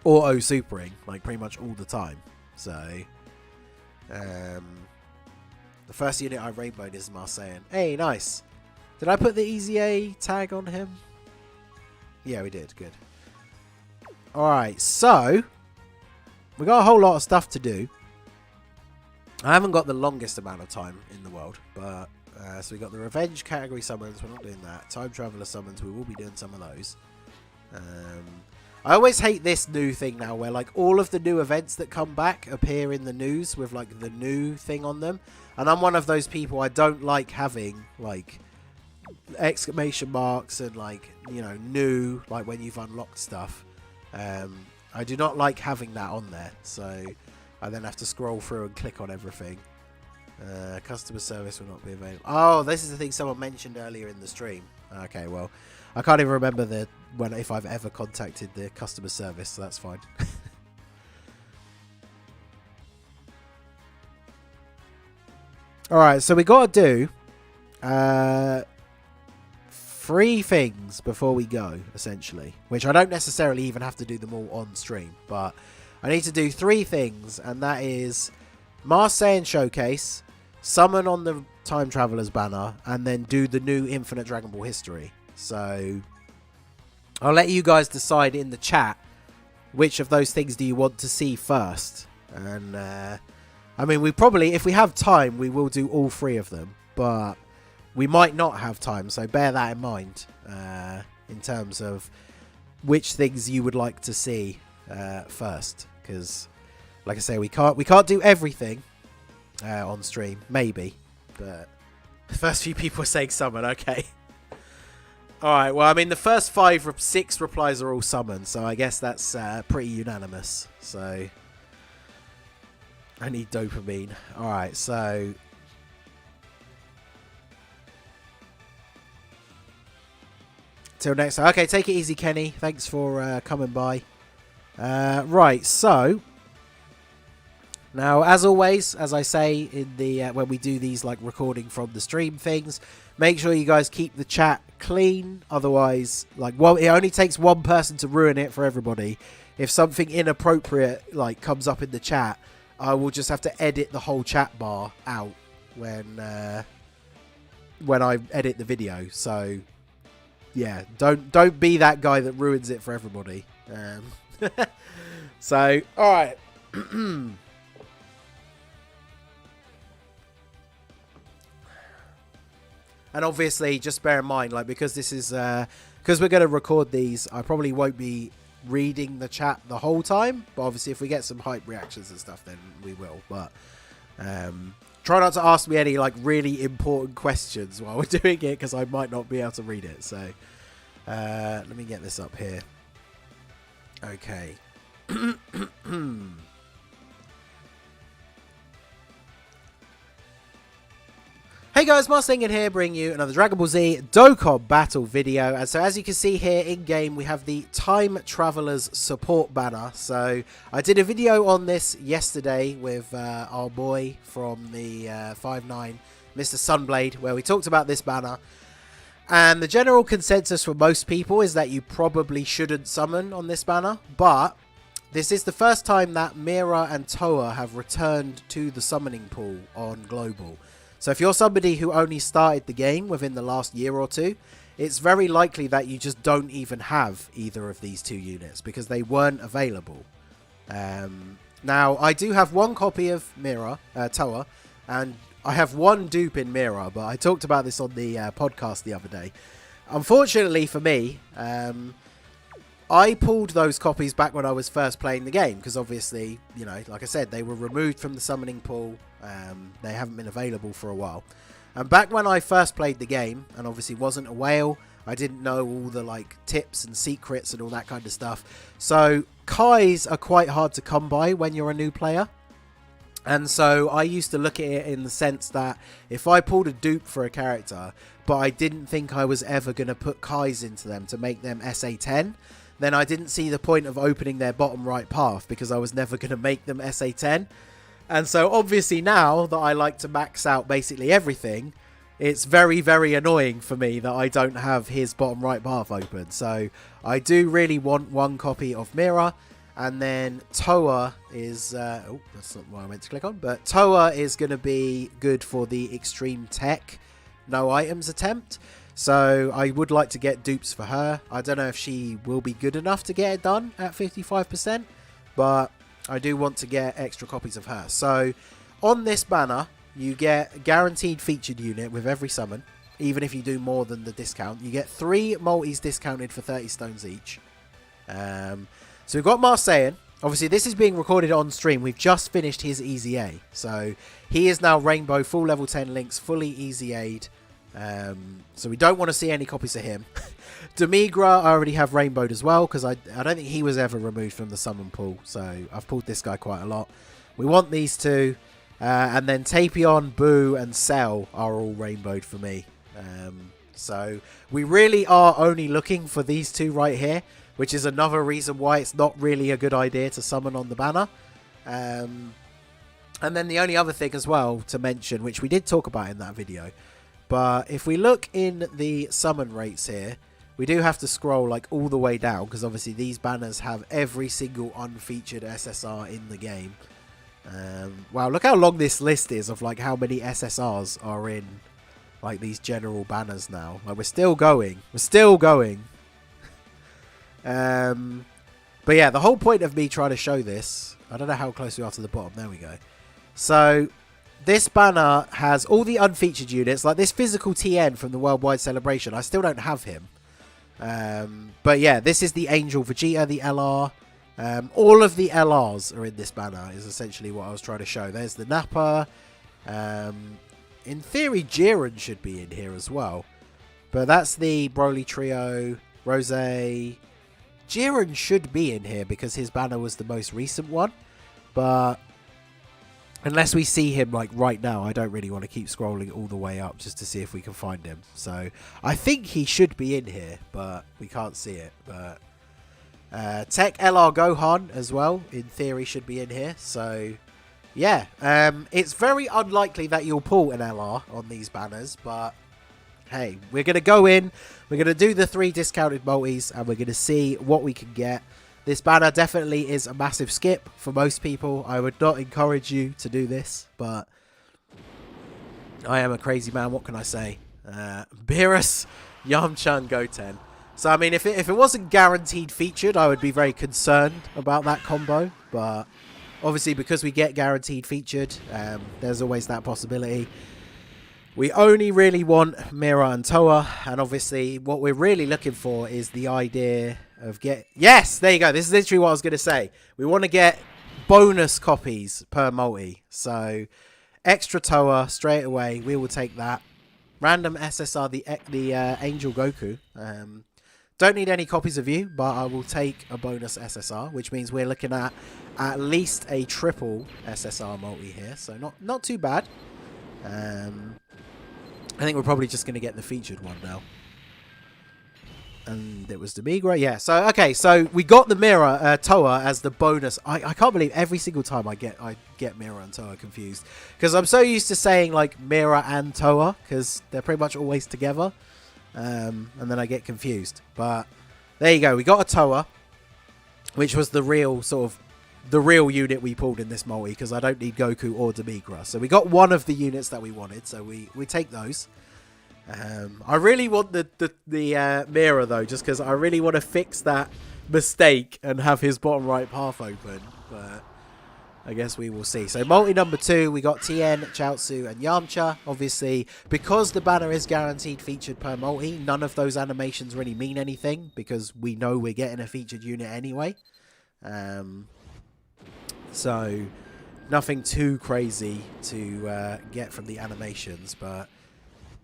auto-supering, like, pretty much all the time. So, the first unit I rainbowed is Saiyan. Hey, nice. Did I put the EZA tag on him? Yeah, we did. Good. Alright, so... we got a whole lot of stuff to do. I haven't got the longest amount of time in the world, but so we got the revenge category summons. We're not doing that. Time traveler summons. We will be doing some of those. I always hate this new thing now, where like all of the new events that come back appear in the news with like the new thing on them, and I'm one of those people. I don't like having like exclamation marks and like, you know, new, like when you've unlocked stuff. I do not like having that on there, so I then have to scroll through and click on everything. Customer service will not be available. Oh, this is the thing someone mentioned earlier in the stream. Okay, well, I can't even remember if I've ever contacted the customer service, so that's fine. Alright, so we got to do 3 things before we go, essentially. Which I don't necessarily even have to do them all on stream. But I need to do 3 things. And that is Masked Saiyan Showcase, summon on the Time Travelers banner, and then do the new Infinite Dragon Ball History. So I'll let you guys decide in the chat which of those things do you want to see first. And I mean, we probably, if we have time, we will do all 3 of them. But we might not have time, so bear that in mind in terms of which things you would like to see first. Because, like I say, we can't do everything on stream, maybe. But the first few people are saying summon, okay. Alright, well, I mean, the first 6 replies are all summoned, so I guess that's pretty unanimous. So I need dopamine. Alright, so till next time. Okay, take it easy, Kenny. Thanks for coming by. Right, so now, as always, as I say in the when we do these like recording from the stream things, make sure you guys keep the chat clean. Otherwise, like, well, it only takes one person to ruin it for everybody. If something inappropriate like comes up in the chat, I will just have to edit the whole chat bar out when I edit the video. So yeah, don't be that guy that ruins it for everybody. So all right. And obviously, just bear in mind, like, because this is because we're going to record these, I probably won't be reading the chat the whole time. But obviously, if we get some hype reactions and stuff, then we will. But try not to ask me any like really important questions while we're doing it, because I might not be able to read it. So let me get this up here. Okay. Hey guys, Ningen here, bringing you another Dragon Ball Z Dokkan battle video. And so as you can see here in game, we have the Time Travelers support banner. So I did a video on this yesterday with our boy from the 5-9, Mr. Sunblade, where we talked about this banner. And the general consensus for most people is that you probably shouldn't summon on this banner. But this is the first time that Mira and Toa have returned to the summoning pool on Global. So if you're somebody who only started the game within the last year or two, it's very likely that you just don't even have either of these 2 units because they weren't available. Now, I do have 1 copy of Toa, and I have 1 dupe in Mira, but I talked about this on the podcast the other day. Unfortunately for me, I pulled those copies back when I was first playing the game because obviously, you know, like I said, they were removed from the summoning pool. They haven't been available for a while. And back when I first played the game, and obviously wasn't a whale, I didn't know all the like tips and secrets and all that kind of stuff. So Kais are quite hard to come by when you're a new player. And so I used to look at it in the sense that if I pulled a dupe for a character, but I didn't think I was ever going to put Kais into them to make them SA10, then I didn't see the point of opening their bottom right path because I was never going to make them SA10. And so obviously now that I like to max out basically everything, it's very, very annoying for me that I don't have his bottom right path open. So I do really want 1 copy of Mira. And then Toa is... oh, that's not what I meant to click on. But Toa is going to be good for the Extreme Tech no items attempt. So I would like to get dupes for her. I don't know if she will be good enough to get it done at 55%. But I do want to get extra copies of her. So on this banner, you get a guaranteed featured unit with every summon. Even if you do more than the discount. You get 3 multis discounted for 30 stones each. So we've got Masked Saiyan. Obviously, this is being recorded on stream. We've just finished his EZA. So he is now Rainbow, full level 10 links, fully EZA'd. So we don't want to see any copies of him. Demigra, I already have rainbowed as well because I don't think he was ever removed from the summon pool. So I've pulled this guy quite a lot. We want these 2. And then Tapion, Boo, and Cell are all rainbowed for me. So we really are only looking for these 2 right here, which is another reason why it's not really a good idea to summon on the banner. And then the only other thing as well to mention, which we did talk about in that video, But if we look in the summon rates here, we do have to scroll like all the way down because obviously these banners have every single unfeatured SSR in the game. Wow, look how long this list is of like how many SSRs are in like these general banners now. Like we're still going. We're still going. But yeah, the whole point of me trying to show this, I don't know how close we are to the bottom. There we go. So this banner has all the unfeatured units, like this physical TN from the Worldwide Celebration. I still don't have him. But yeah, this is the Angel Vegeta, the LR. All of the LRs are in this banner, is essentially what I was trying to show. There's the Nappa. In theory, Jiren should be in here as well. But that's the Broly Trio, Rose. Jiren should be in here because his banner was the most recent one. But unless we see him like right now, I don't really want to keep scrolling all the way up just to see if we can find him. So I think he should be in here, but we can't see it. But Tech LR Gohan as well, in theory, should be in here. So yeah, it's very unlikely that you'll pull an LR on these banners, but hey, we're going to go in, we're going to do the 3 discounted multis, and we're going to see what we can get. This banner definitely is a massive skip for most people. I would not encourage you to do this, but I am a crazy man. What can I say? Beerus, Yamcha, and Goten. So, I mean, if it wasn't guaranteed featured, I would be very concerned about that combo. But obviously, because we get guaranteed featured, there's always that possibility. We only really want Mira and Toa, and obviously what we're really looking for is the idea of Yes, there you go. This is literally what I was going to say. We want to get bonus copies per multi. So extra Toa straight away. We will take that. Random SSR, the Angel Goku. Don't need any copies of you, but I will take a bonus SSR, which means we're looking at least a triple SSR multi here. So not too bad. I think we're probably just going to get the featured one now. And it was Demigra. Yeah, so, okay, so we got the Mira, Toa as the bonus. I can't believe every single time I get Mira and Toa confused. Because I'm so used to saying, like, Mira and Toa, because they're pretty much always together. And then I get confused. But there you go. We got a Toa, which was the real unit we pulled in this multi, because I don't need Goku or Demigra. So we got one of the units that we wanted, so we take those. I really want the Mira though, just because I really want to fix that mistake and have his bottom right path open. But I guess we will see. So multi number 2, we got Tien, Chaozu, and Yamcha. Obviously, because the banner is guaranteed featured per multi, none of those animations really mean anything because we know we're getting a featured unit anyway. So nothing too crazy to get from the animations, but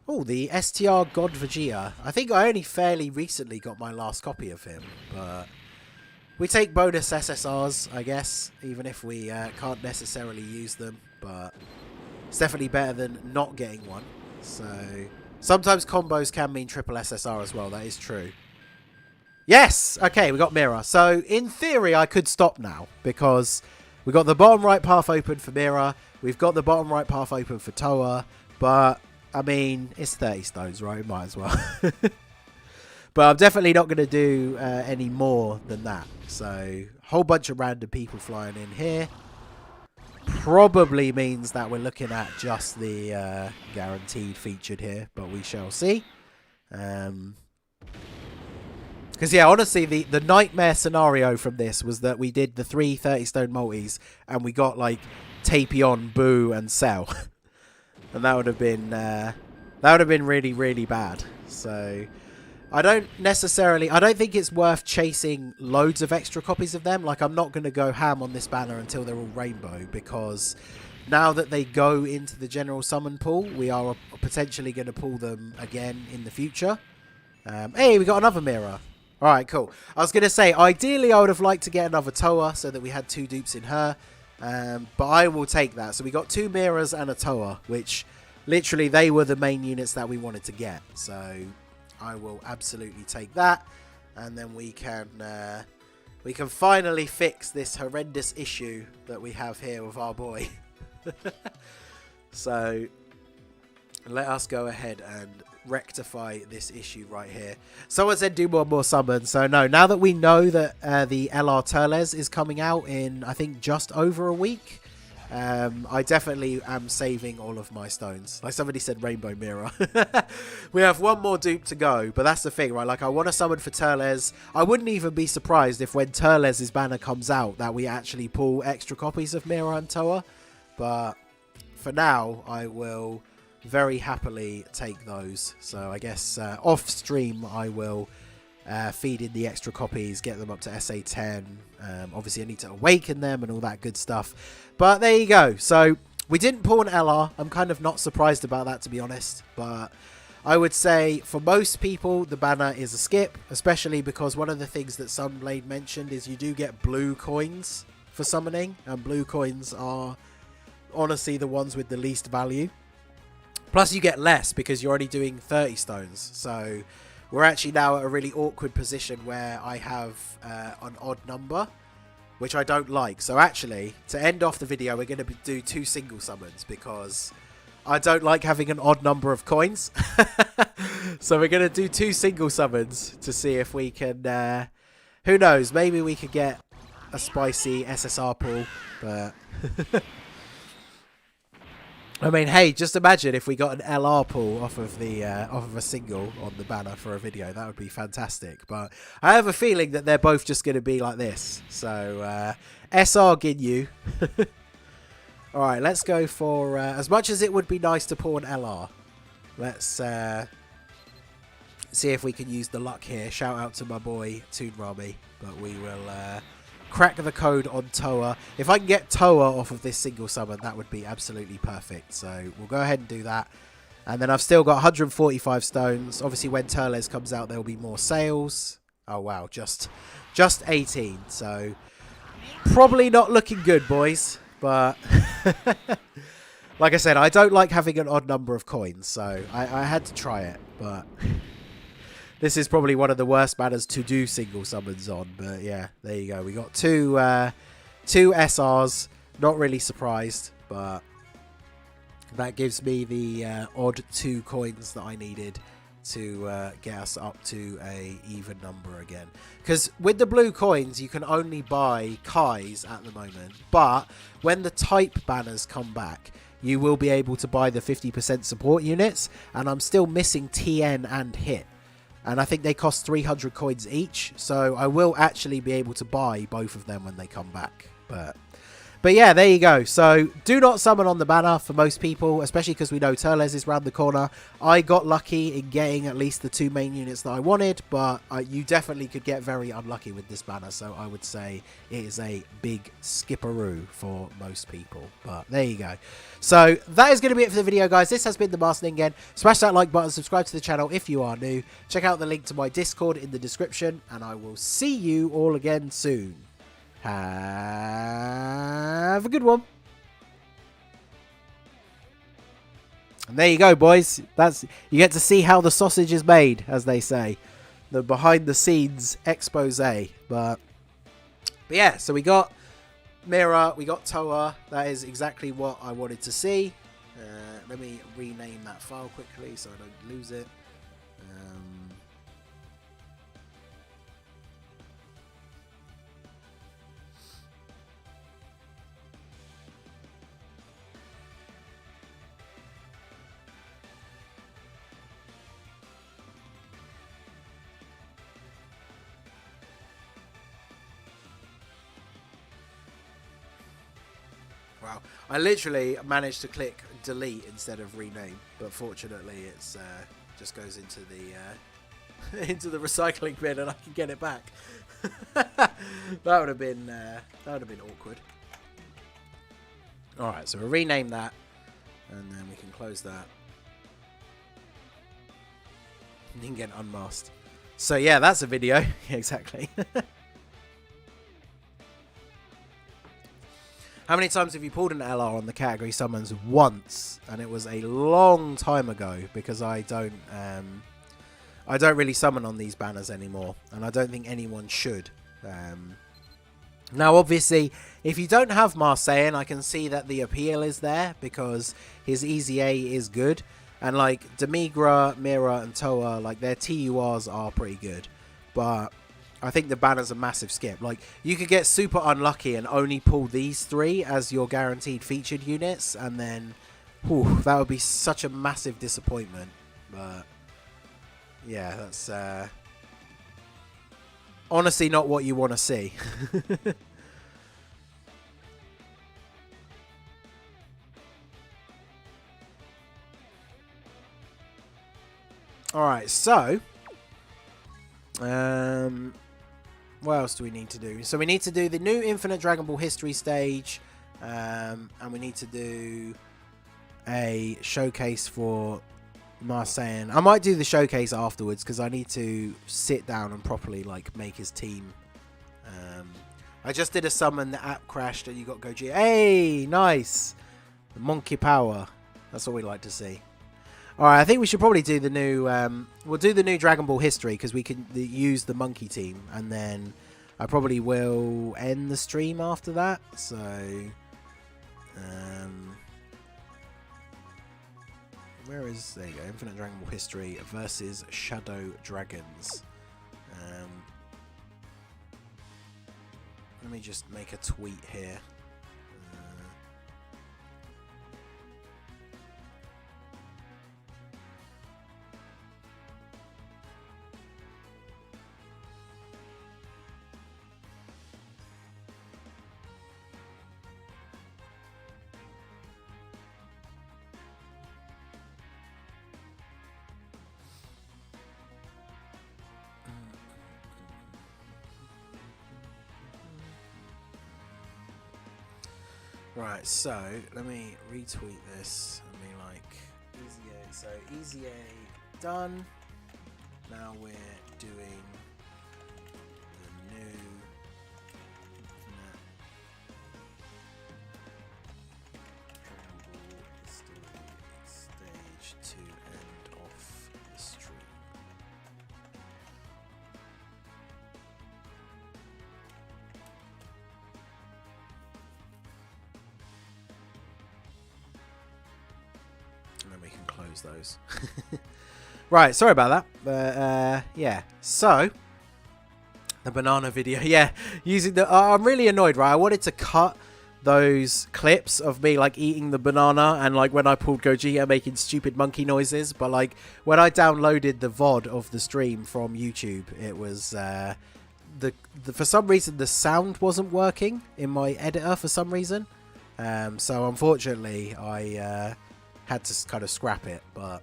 oh, the STR God Vegeta. I think I only fairly recently got my last copy of him, but we take bonus SSRs, I guess, even if we can't necessarily use them, but it's definitely better than not getting one. So sometimes combos can mean triple SSR as well, that is true. Yes! Okay, we got Mira. So in theory, I could stop now because we got the bottom right path open for Mira. We've got the bottom right path open for Toa. But, I mean, it's 30 stones, right? Might as well. But I'm definitely not going to do any more than that. So, a whole bunch of random people flying in here. Probably means that we're looking at just the guaranteed featured here. But we shall see. Because, yeah, honestly, the nightmare scenario from this was that we did the 3 30-stone multis and we got, like, Tapion, Boo, and Cell. And that would have been really, really bad. So, I don't think it's worth chasing loads of extra copies of them. Like, I'm not going to go ham on this banner until they're all rainbow, because now that they go into the general summon pool, we are potentially going to pull them again in the future. Hey, we got another Mira. Alright, cool. I was going to say, ideally I would have liked to get another Toa so that we had 2 dupes in her. But I will take that. So we got 2 Miras and a Toa, which literally they were the main units that we wanted to get. So I will absolutely take that. And then we can finally fix this horrendous issue that we have here with our boy. So let us go ahead and rectify this issue right here. Someone said do more summons. So no, now that we know that the LR Turles is coming out in, I think, just over a week, I definitely am saving all of my stones. Like somebody said, Rainbow Mirror. We have one more dupe to go, but that's the thing, right? Like, I want to summon for Turles. I wouldn't even be surprised if when Turles' banner comes out that we actually pull extra copies of Mirror and Toa. But for now, I will very happily take those. So I guess off stream I will feed in the extra copies, get them up to SA10. Obviously I need to awaken them and all that good stuff, but there you go. So we didn't pull an LR. I'm kind of not surprised about that, to be honest, but I would say for most people the banner is a skip, especially because one of the things that Sunblade mentioned is you do get blue coins for summoning, and blue coins are honestly the ones with the least value. Plus you get less because you're only doing 30 stones. So we're actually now at a really awkward position where I have an odd number, which I don't like. So actually, to end off the video, we're going to do 2 single summons because I don't like having an odd number of coins. So we're going to do 2 single summons to see if we can, who knows, maybe we could get a spicy SSR pool, but... I mean, hey, just imagine if we got an LR pull off of the off of a single on the banner for a video. That would be fantastic. But I have a feeling that they're both just going to be like this. So SR Ginyu. All right, let's go for as much as it would be nice to pull an LR. Let's see if we can use the luck here. Shout out to my boy Toon Rami, but we will crack the code on Toa. If I can get Toa off of this single summon, that would be absolutely perfect. So we'll go ahead and do that. And then I've still got 145 stones. Obviously, when Turles comes out, there will be more sales. Oh, wow. Just 18. So probably not looking good, boys. But like I said, I don't like having an odd number of coins. So I had to try it. But... this is probably one of the worst banners to do single summons on, but yeah, there you go. We got two SRs. Not really surprised, but that gives me the odd 2 coins that I needed to get us up to a even number again. Because with the blue coins, you can only buy Kais at the moment, but when the type banners come back, you will be able to buy the 50% support units, and I'm still missing TN and Hit. And I think they cost 300 coins each. So I will actually be able to buy both of them when they come back. But yeah, there you go. So do not summon on the banner for most people, especially because we know Turles is round the corner. I got lucky in getting at least the 2 main units that I wanted, but you definitely could get very unlucky with this banner. So I would say it is a big skipperoo for most people. But there you go. So that is going to be it for the video, guys. This has been the Masked Ningen. Smash that like button, subscribe to the channel if you are new. Check out the link to my Discord in the description, and I will see you all again soon. Have a good one. And there you go, boys. You get to see how the sausage is made, as they say. The behind the scenes expose. But yeah, so we got Mirror, we got Toa. That is exactly what I wanted to see. Let me rename that file quickly so I don't lose it. Wow, I literally managed to click delete instead of rename, but fortunately it's just goes into the into the recycling bin and I can get it back. that would have been awkward. All right, so we'll rename that, and then we can close that. Ningen unmasked. So yeah, that's a video. Exactly. How many times have you pulled an LR on the category summons? Once, and it was a long time ago because I don't really summon on these banners anymore, and I don't think anyone should. Now, obviously, if you don't have Saiyan, I can see that the appeal is there because his EZA is good. And like Demigra, Mira, and Toa, like their TURs are pretty good, but I think the banner's a massive skip. Like you could get super unlucky and only pull these 3 as your guaranteed featured units, and then that would be such a massive disappointment. But yeah, that's honestly not what you want to see. Alright, so what else do we need to do? So we need to do the new Infinite Dragon Ball History stage, and we need to do a showcase for Saiyan. I might do the showcase afterwards because I need to sit down and properly like make his team. I just did a summon, the app crashed and you got Gogeta. Hey, nice! The monkey power. That's what we like to see. Alright, I think we should probably do the new, we'll do the new Dragon Ball History because we can use the monkey team, and then I probably will end the stream after that, so, where is, there you go, Infinite Dragon Ball History versus Shadow Dragons. Let me just make a tweet here. Right, so let me retweet this and be like, EZA, so EZA done. Now we're doing the new Infinite Dragon Ball History stage to end off the stream. And then we can close those. Right, sorry about that. But yeah, so the banana video. Yeah, using the I'm really annoyed, right? I wanted to cut those clips of me like eating the banana and like when I pulled Gogeta making stupid monkey noises, but like when I downloaded the VOD of the stream from YouTube, it was the for some reason the sound wasn't working in my editor for some reason. So unfortunately I had to kind of scrap it, but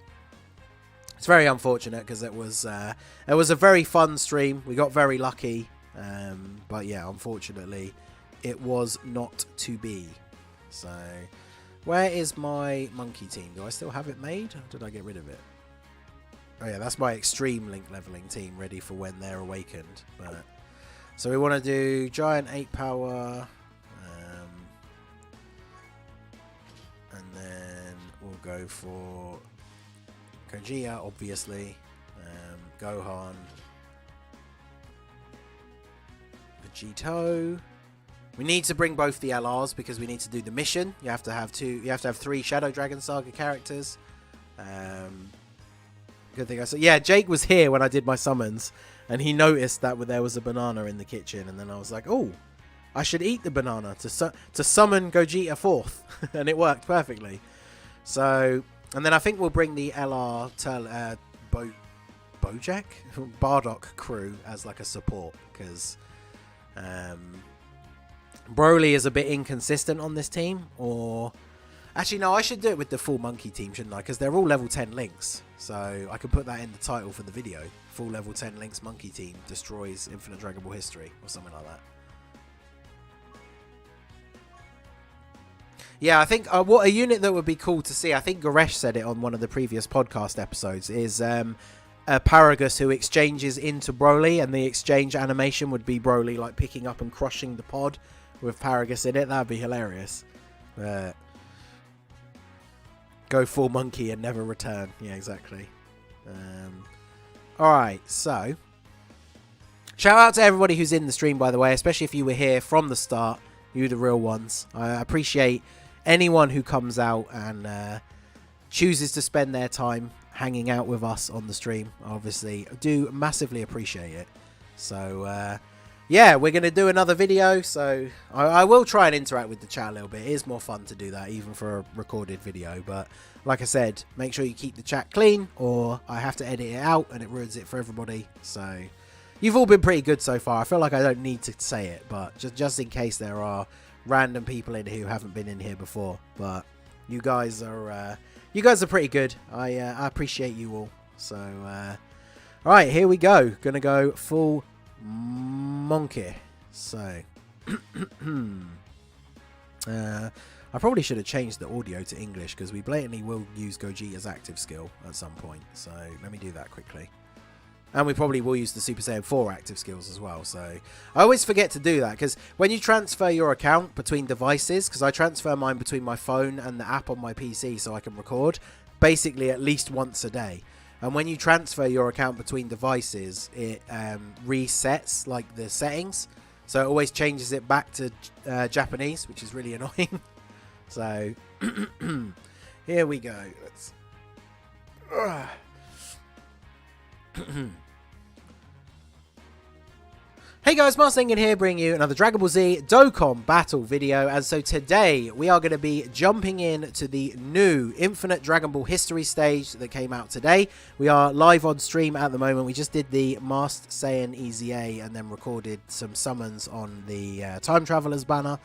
it's very unfortunate because it was a very fun stream. We got very lucky, but yeah, unfortunately it was not to be. So where is my monkey team? Do I still have it made, or did I get rid of it? Oh yeah, that's my extreme link leveling team ready for when they're awakened. But so we want to do giant 8 power, and then we'll go for Gogeta, obviously, Gohan, Vegito. We need to bring both the LRs because we need to do the mission. You have to have 3 Shadow Dragon Saga characters. Good thing I said. Yeah, Jake was here when I did my summons, and he noticed that there was a banana in the kitchen, and then I was like, oh, I should eat the banana to summon Gogeta forth, and it worked perfectly. So, and then I think we'll bring the LR Bojack Bardock crew as like a support, because Broly is a bit inconsistent on this team. Or actually no, I should do it with the full monkey team, shouldn't I? Because they're all level 10 links, so I could put that in the title for the video. Full level 10 links monkey team destroys Infinite Dragon Ball History, or something like that. Yeah, I think what a unit that would be cool to see, I think Goresh said it on one of the previous podcast episodes, is a Paragus who exchanges into Broly, and the exchange animation would be Broly like picking up and crushing the pod with Paragus in it. That'd be hilarious. Go full monkey and never return. Yeah, exactly. Alright, so shout out to everybody who's in the stream, by the way, especially if you were here from the start. You the real ones. I appreciate anyone who comes out and chooses to spend their time hanging out with us on the stream. Obviously, I do massively appreciate it. So, yeah, we're going to do another video. So, I will try and interact with the chat a little bit. It is more fun to do that, even for a recorded video. But, like I said, make sure you keep the chat clean, or I have to edit it out, and it ruins it for everybody. So, you've all been pretty good so far. I feel like I don't need to say it, but just in case there are random people in here who haven't been in here before. But you guys are pretty good. I appreciate you all. So, all right, here we go. Gonna go full monkey. So, I probably should have changed the audio to English because we blatantly will use Gogeta's active skill at some point. So let me do that quickly. And we probably will use the Super Saiyan 4 active skills as well. So I always forget to do that because when you transfer your account between devices, because I transfer mine between my phone and the app on my PC so I can record basically at least once a day. And when you transfer your account between devices, it resets like the settings. So it always changes it back to Japanese, which is really annoying. So here we go. Let's... Hey guys, Ningen here, bringing you another Dragon Ball Z Dokkan battle video. And so today we are going to be jumping in to the new Infinite Dragon Ball History stage that came out today. We are live on stream at the moment. We just did the Masked Saiyan EZA and then recorded some summons on the Time Travelers banner.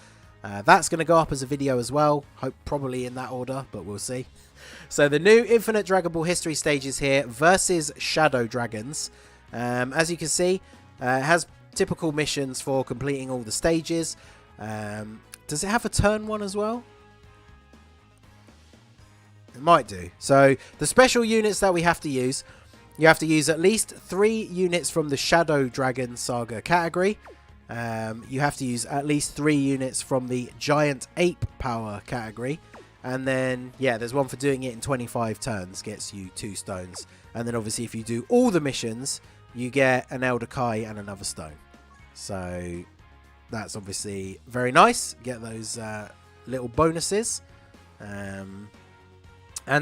That's going to go up as a video as well. Hope probably in that order, but we'll see. So the new Infinite Dragon Ball History stage is here versus Shadow Dragons. As you can see, it has typical missions for completing all the stages. Does it have a turn one as well? It might do. So the special units that we have to use, you have to use at least 3 units from the Shadow Dragon Saga category. You have to use at least 3 units from the Giant Ape Power category. And then, yeah, there's one for doing it in 25 turns, gets you 2 stones. And then obviously if you do all the missions, you get an Elder Kai and another stone. So that's obviously very nice. Get those little bonuses. And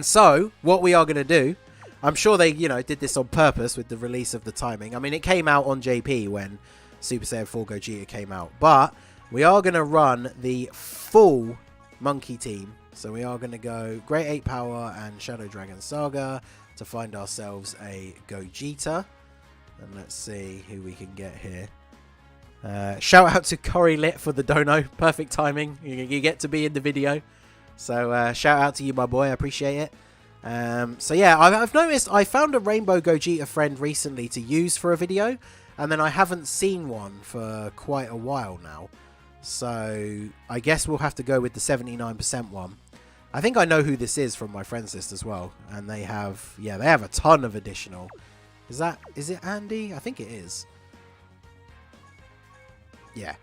so what we are going to do, I'm sure they, did this on purpose with the release of the timing. I mean, it came out on JP when Super Saiyan 4 Gogeta came out. But we are going to run the full monkey team. So we are going to go Great Ape Power and Shadow Dragon Saga to find ourselves a Gogeta. And let's see who we can get here. Shout out to Corey Lit for the dono. Perfect timing. You get to be in the video. So shout out to you, my boy. I appreciate it. So yeah, I've noticed I found a Rainbow Gogeta friend recently to use for a video. And then I haven't seen one for quite a while now. So I guess we'll have to go with the 79% one. I think I know who this is from my friends list as well. And they have, yeah, they have a ton of additional. Is it Andy? I think it is. Yeah.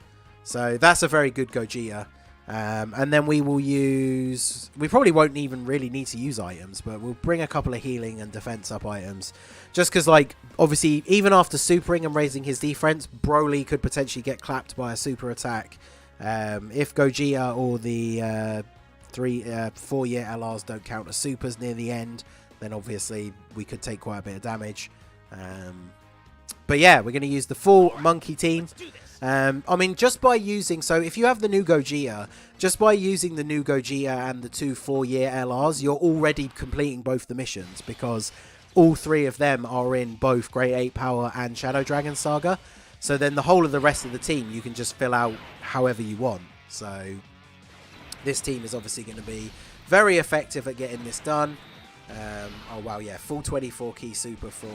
So that's a very good Gogeta. And then we will use... We probably won't even really need to use items, but we'll bring a couple of healing and defense up items. Just because, like, obviously, even after supering and raising his defense, Broly could potentially get clapped by a super attack. If Gogeta or the 4-year LRs don't count as supers near the end, then obviously we could take quite a bit of damage. But yeah, we're going to use the full monkey team. I mean, just by using... So, if you have the new Gogeta, just by using the new Gogeta and the 2 4-year LRs, you're already completing both the missions, because all 3 of them are in both Great Ape Power and Shadow Dragon Saga. So then the whole of the rest of the team, you can just fill out however you want. So, this team is obviously going to be very effective at getting this done. Oh, wow, yeah, full 24 key super for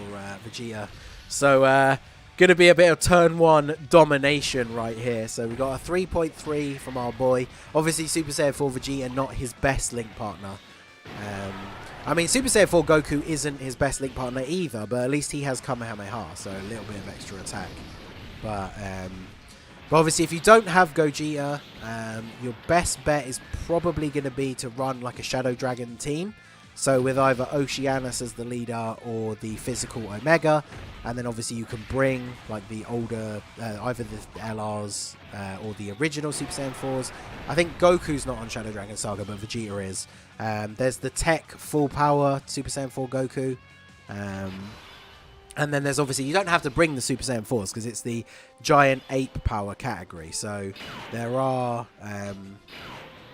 Vegeta. So, going to be a bit of turn 1 domination right here. So we got a 3.3 from our boy. Obviously, Super Saiyan 4 Vegeta, not his best link partner. I mean, Super Saiyan 4 Goku isn't his best link partner either, but at least he has Kamehameha, so a little bit of extra attack. But obviously, if you don't have Gogeta, your best bet is probably going to be to run like a Shadow Dragon team. So with either Oceanus as the leader or the physical Omega, and then obviously you can bring like the older, either the LRs or the original Super Saiyan 4s. I think Goku's not on Shadow Dragon Saga, but Vegeta is. There's the Tech Full Power Super Saiyan 4 Goku. And then there's obviously, you don't have to bring the Super Saiyan 4s because it's the Giant Ape Power category. So there are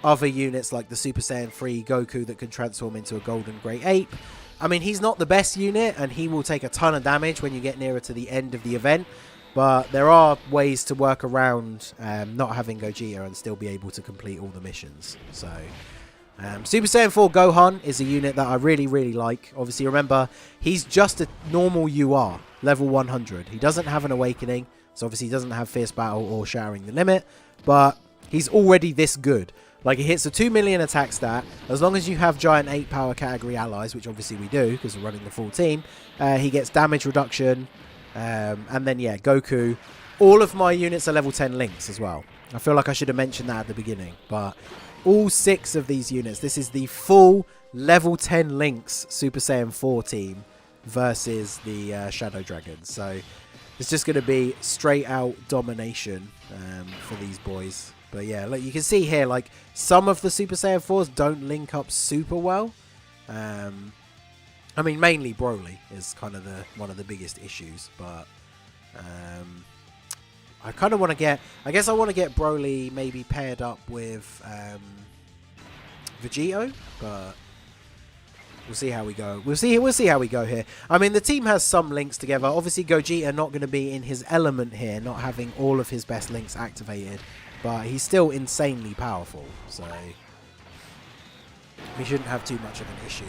other units like the Super Saiyan 3 Goku that can transform into a Golden Grey Ape. I mean, he's not the best unit, and he will take a ton of damage when you get nearer to the end of the event. But there are ways to work around not having Gogeta and still be able to complete all the missions. So, Super Saiyan 4 Gohan is a unit that I really, really like. Obviously, remember, he's just a normal UR, level 100. He doesn't have an awakening, so obviously he doesn't have Fierce Battle or Shattering the Limit. But he's already this good. Like, he hits a 2 million attack stat. As long as you have Giant 8 power category allies, which obviously we do because we're running the full team, he gets damage reduction. And then, yeah, Goku. All of my units are level 10 links as well. I feel like I should have mentioned that at the beginning. But all 6 of these units, this is the full level 10 links Super Saiyan 4 team versus the Shadow Dragons. So it's just going to be straight out domination for these boys. But yeah, look, you can see here, like, some of the Super Saiyan 4s don't link up super well. I mean, mainly Broly is kind of one of the biggest issues. But I kind of want to get, I guess I want to get Broly maybe paired up with Vegito. But we'll see how we go. We'll see how we go here. I mean, the team has some links together. Obviously, Gogeta not going to be in his element here, not having all of his best links activated. But he's still insanely powerful, so we shouldn't have too much of an issue.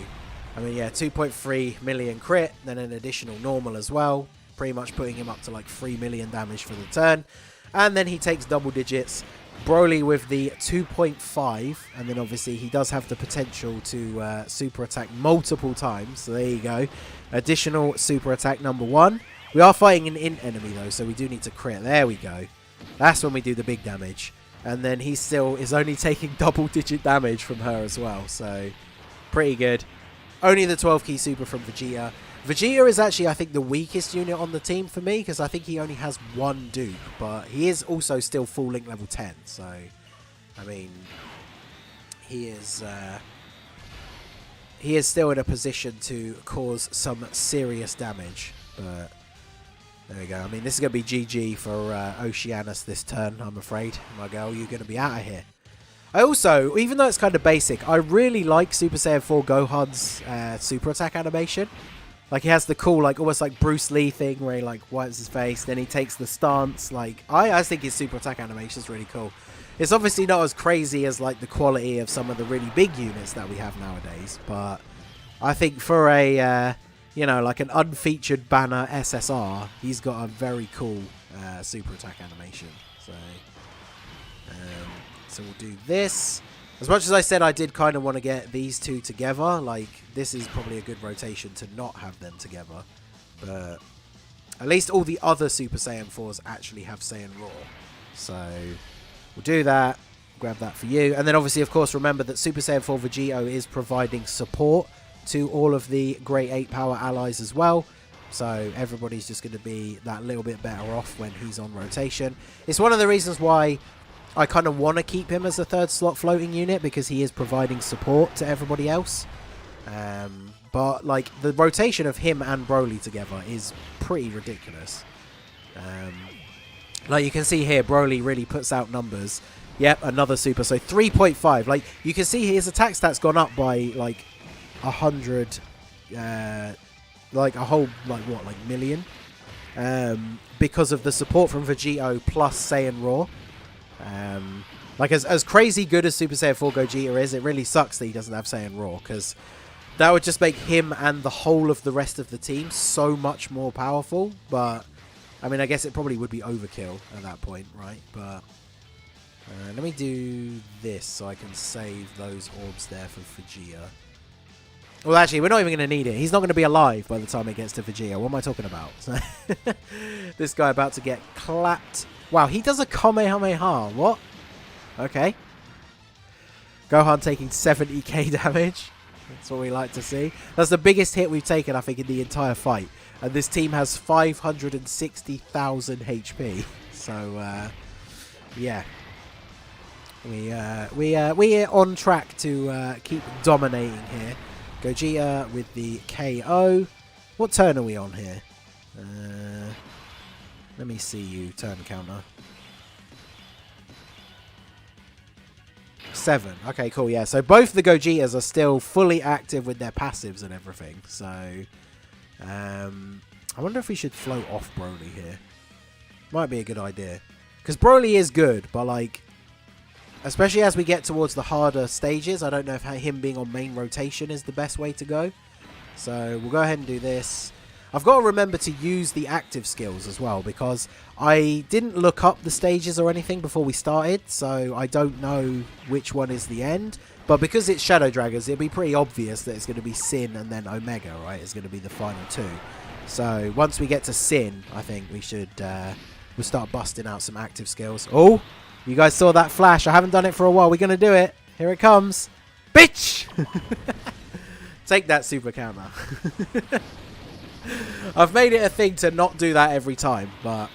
I mean, yeah, 2.3 million crit, then an additional normal as well, pretty much putting him up to like 3 million damage for the turn. And then he takes double digits. Broly with the 2.5, and then obviously he does have the potential to super attack multiple times, so there you go. Additional super attack number 1. We are fighting an int enemy though, so we do need to crit. There we go. That's when we do the big damage. And then he still is only taking double-digit damage from her as well. So, pretty good. Only the 12 key super from Vegeta. Vegeta is actually, I think, the weakest unit on the team for me. Because I think he only has 1 dupe. But he is also still full link level 10. So, I mean, he is still in a position to cause some serious damage. But there we go. I mean, this is going to be GG for Oceanus this turn, I'm afraid. My girl, you're going to be out of here. I also, even though it's kind of basic, I really like Super Saiyan 4 Gohan's super attack animation. Like, he has the cool, like, almost like Bruce Lee thing where he, like, wipes his face, then he takes the stance. Like, I think his super attack animation is really cool. It's obviously not as crazy as, like, the quality of some of the really big units that we have nowadays. But I think for a you know, like an unfeatured banner SSR, he's got a very cool super attack animation. So we'll do this. As much as I said I did kind of want to get these two together, like, this is probably a good rotation to not have them together. But at least all the other Super Saiyan 4s actually have Saiyan Raw. So we'll do that. Grab that for you. And then obviously, of course, remember that Super Saiyan 4 Vegito is providing support to all of the Great 8 power allies as well. So everybody's just going to be that little bit better off when he's on rotation. It's one of the reasons why I kind of want to keep him as a 3rd slot floating unit, because he is providing support to everybody else. But like, the rotation of him and Broly together is pretty ridiculous. Like you can see here, Broly really puts out numbers. Yep, another super. So 3.5. Like, you can see his attack stats gone up by like 100, like a whole, like what, like million, because of the support from Vegito plus Saiyan Raw. Like, as crazy good as Super Saiyan 4 Gogeta is, it really sucks that he doesn't have Saiyan Raw, because that would just make him and the whole of the rest of the team so much more powerful. But I mean, I guess it probably would be overkill at that point, right? But let me do this so I can save those orbs there for Vegeta. Well, actually, we're not even going to need it. He's not going to be alive by the time it gets to Vegeta. What am I talking about? This guy about to get clapped. Wow, he does a Kamehameha. What? Okay. Gohan taking 70k damage. That's what we like to see. That's the biggest hit we've taken, I think, in the entire fight. And this team has 560,000 HP. So, yeah. We're on track to keep dominating here. Gogeta with the KO. What turn are we on here? Let me see you. Turn counter. 7. Okay, cool. Yeah, so both the Gogetas are still fully active with their passives and everything. So, I wonder if we should float off Broly here. Might be a good idea. Because Broly is good, but like, especially as we get towards the harder stages, I don't know if him being on main rotation is the best way to go. So we'll go ahead and do this. I've got to remember to use the active skills as well, because I didn't look up the stages or anything before we started, so I don't know which one is the end. But because it's Shadow Dragons, it'll be pretty obvious that it's going to be Sin and then Omega, right? It's going to be the final two. So once we get to Sin, I think we should we'll start busting out some active skills. Oh, you guys saw that flash. I haven't done it for a while. We're going to do it. Here it comes. Bitch! Take that super counter. I've made it a thing to not do that every time, but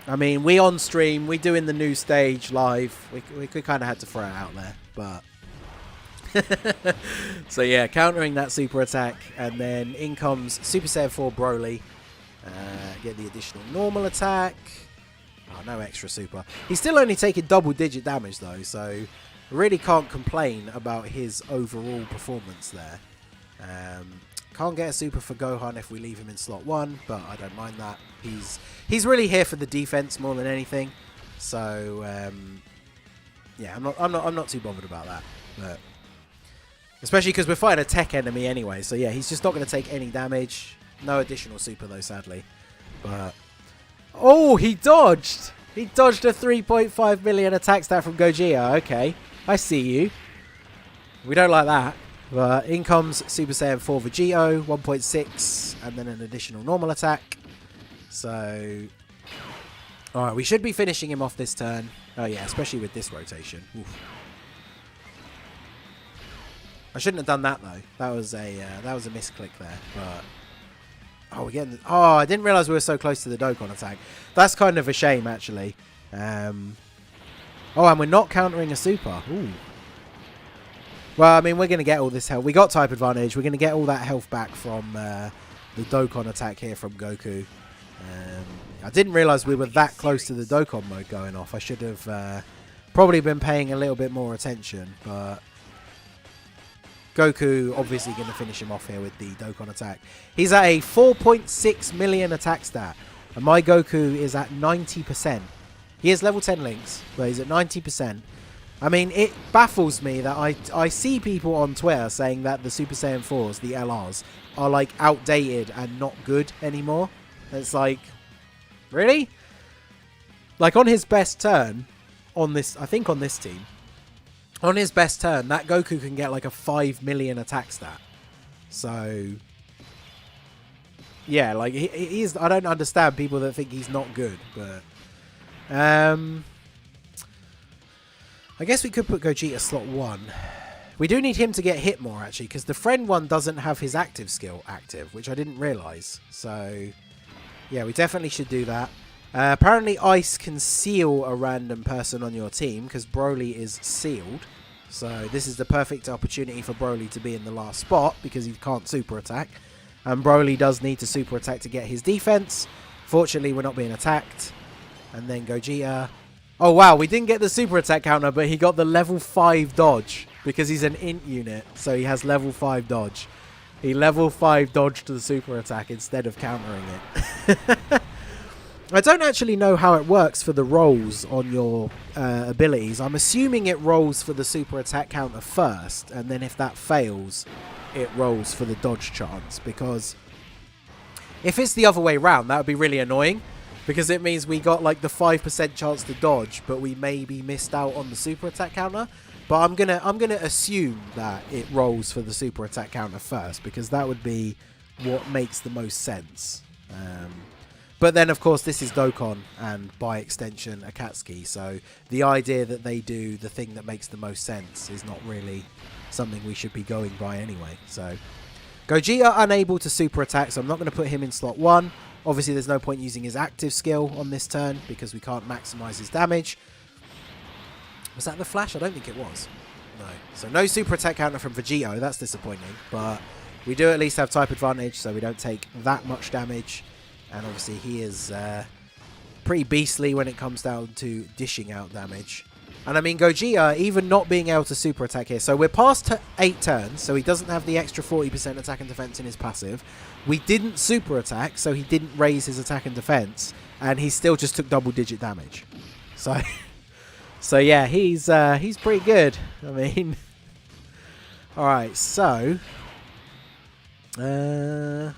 I mean, we on stream, we doing the new stage live. We kind of had to throw it out there, but so yeah, countering that super attack, and then in comes Super Saiyan 4 Broly. Get the additional normal attack. Oh, no extra super. He's still only taking double-digit damage though, so really can't complain about his overall performance there. Can't get a super for Gohan if we leave him in slot 1, but I don't mind that. He's really here for the defense more than anything. So yeah, I'm not too bothered about that. But especially because we're fighting a tech enemy anyway. So yeah, he's just not going to take any damage. No additional super though, sadly. But oh, he dodged. He dodged a 3.5 million attack stat from Gogeta. Okay, I see you. We don't like that. But in comes Super Saiyan 4 Vegito, 1.6, and then an additional normal attack. So, alright, we should be finishing him off this turn. Oh yeah, especially with this rotation. Oof. I shouldn't have done that though. That was a misclick there. But oh, we're getting. Oh, I didn't realize we were so close to the Dokkan attack. That's kind of a shame, actually. Oh, and we're not countering a super. Ooh. Well, I mean, we're going to get all this health. We got type advantage. We're going to get all that health back from the Dokkan attack here from Goku. I didn't realize we were that close to the Dokkan mode going off. I should have probably been paying a little bit more attention. But Goku obviously going to finish him off here with the Dokkan attack. He's at a 4.6 million attack stat. And my Goku is at 90%. He is level 10 links, but he's at 90%. I mean, it baffles me that I see people on Twitter saying that the Super Saiyan 4s, the LRs, are like outdated and not good anymore. It's like, really? Like on his best turn, on this, I think on this team, on his best turn, that Goku can get like a 5 million attack stat. So, yeah, like he's, I don't understand people that think he's not good, but, I guess we could put Gogeta slot 1. We do need him to get hit more, actually, because the friend one doesn't have his active skill active, which I didn't realise. So, yeah, we definitely should do that. Apparently, Ice can seal a random person on your team, because Broly is sealed. So, this is the perfect opportunity for Broly to be in the last spot, because he can't super attack. And Broly does need to super attack to get his defense. Fortunately, we're not being attacked. And then Gogeta. Oh, wow, we didn't get the super attack counter, but he got the level 5 dodge because he's an int unit, so he has level 5 dodge. He level 5 dodged the super attack instead of countering it. I don't actually know how it works for the rolls on your abilities. I'm assuming it rolls for the super attack counter first, and then if that fails, it rolls for the dodge chance, because if it's the other way around, that would be really annoying. Because it means we got like the 5% chance to dodge, but we maybe missed out on the super attack counter. But I'm gonna assume that it rolls for the super attack counter first, because that would be what makes the most sense. But then, of course, this is Dokkan and by extension Akatsuki. So the idea that they do the thing that makes the most sense is not really something we should be going by anyway. So Gogeta unable to super attack, so I'm not going to put him in slot 1. Obviously, there's no point using his active skill on this turn because we can't maximize his damage. Was that the flash? I don't think it was. No. So no super attack counter from Vegito. That's disappointing. But we do at least have type advantage, so we don't take that much damage. And obviously, he is pretty beastly when it comes down to dishing out damage. And I mean, Gogeta, even not being able to super attack here. So we're past 8 turns, so he doesn't have the extra 40% attack and defense in his passive. We didn't super attack, so he didn't raise his attack and defense. And he still just took double-digit damage. So, so yeah, he's pretty good. I mean, all right, so if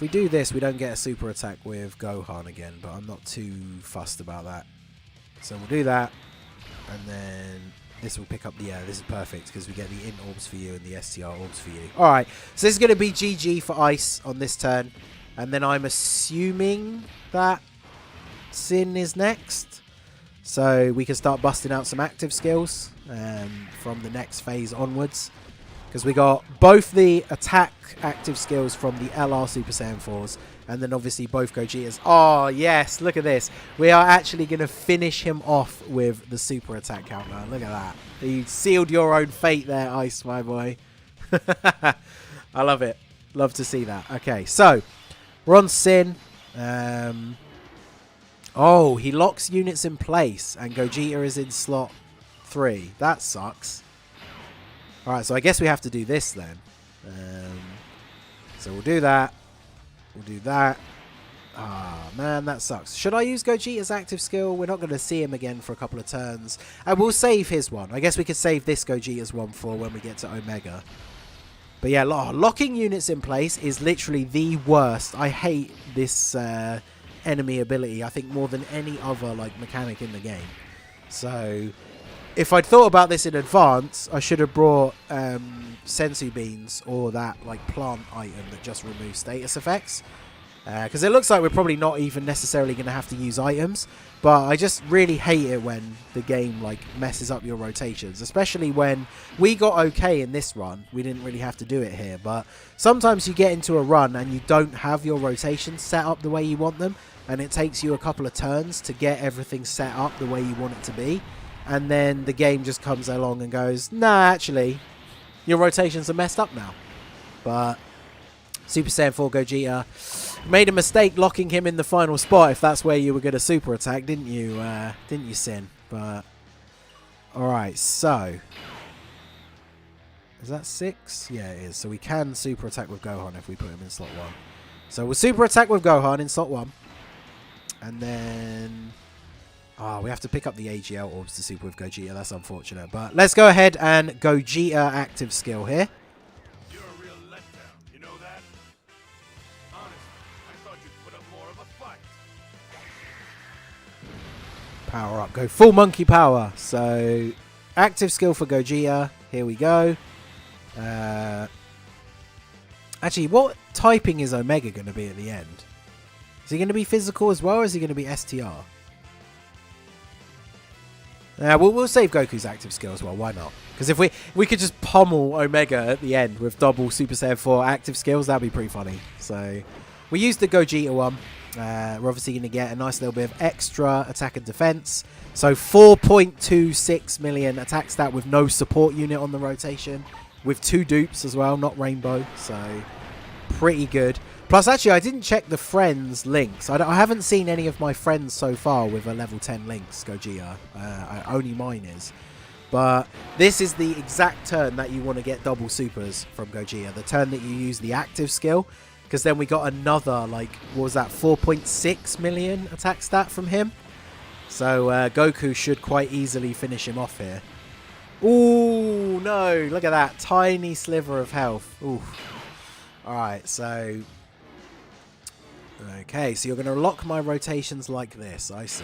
we do this, we don't get a super attack with Gohan again, but I'm not too fussed about that. So we'll do that, and then this will pick up the, this is perfect, because we get the int orbs for you and the STR orbs for you. Alright, so this is going to be GG for Ice on this turn, and then I'm assuming that Sin is next. So we can start busting out some active skills from the next phase onwards, because we got both the attack active skills from the LR Super Saiyan 4s, and then obviously both Gogetas. Oh, yes, look at this. We are actually going to finish him off with the super attack counter. Look at that. You sealed your own fate there, Ice, my boy. I love it. Love to see that. Okay, so we're on Sin. Oh, he locks units in place, and Gogeta is in slot 3. That sucks. All right, so I guess we have to do this then. So we'll do that. We'll do that. Ah, man, that sucks. Should I use Gogeta's active skill? We're not going to see him again for a couple of turns. And we'll save his one. I guess we could save this Gogeta's one for when we get to Omega. But yeah, locking units in place is literally the worst. I hate this enemy ability, I think, more than any other mechanic in the game. So if I'd thought about this in advance, I should have brought Sensu Beans or that plant item that just removes status effects. Because it looks like we're probably not even necessarily going to have to use items. But I just really hate it when the game messes up your rotations. Especially when we got okay in this run. We didn't really have to do it here. But sometimes you get into a run and you don't have your rotations set up the way you want them. And it takes you a couple of turns to get everything set up the way you want it to be. And then the game just comes along and goes, nah, actually, your rotations are messed up now. But Super Saiyan 4 Gogeta made a mistake locking him in the final spot if that's where you were going to super attack, didn't you? Didn't you, Sin? But alright, so is that 6? Yeah, it is. So we can super attack with Gohan if we put him in slot 1. So we'll super attack with Gohan in slot 1. And then we have to pick up the AGL orbs to super with Gogeta. That's unfortunate. But let's go ahead and Gogeta active skill here. You're a real letdown, you know that? Honestly, I thought you'd put up more of a fight. Power up. Go full monkey power. So active skill for Gogeta. Here we go. Actually, what typing is Omega going to be at the end? Is he going to be physical as well, or is he going to be STR? We'll save Goku's active skill as well. Why not? Because if we could just pummel Omega at the end with double Super Saiyan 4 active skills, that'd be pretty funny. So we used the Gogeta one. We're obviously going to get a nice little bit of extra attack and defense. So 4.26 million attack stat with no support unit on the rotation. With 2 dupes as well, not Rainbow. So pretty good. Plus, actually, I didn't check the friends links. I haven't seen any of my friends so far with a level 10 links, Gogeta. Only mine is. But this is the exact turn that you want to get double supers from Gogeta. The turn that you use the active skill. Because then we got another, what was that, 4.6 million attack stat from him. So Goku should quite easily finish him off here. Ooh, no. Look at that. Tiny sliver of health. Ooh. Alright, so okay, so you're going to lock my rotations like this. I see.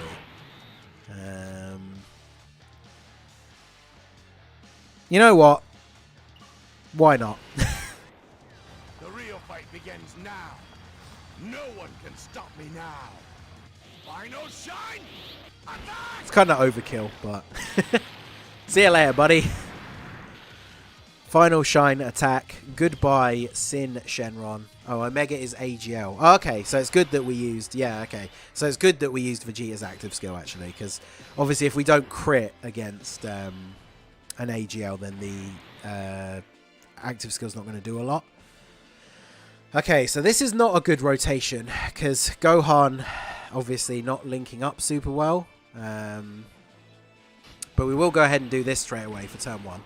You know what? Why not? The real fight begins now. No one can stop me now. Final shine! Attack! It's kind of overkill, but see you later, buddy. Final Shine attack. Goodbye, Sin Shenron. Oh, Omega is AGL. Oh, okay, so it's good that we used... Yeah, okay. So it's good that we used Vegeta's active skill, actually, because obviously if we don't crit against an AGL, then the active skill's not going to do a lot. Okay, so this is not a good rotation, because Gohan obviously not linking up super well. But we will go ahead and do this straight away for turn 1.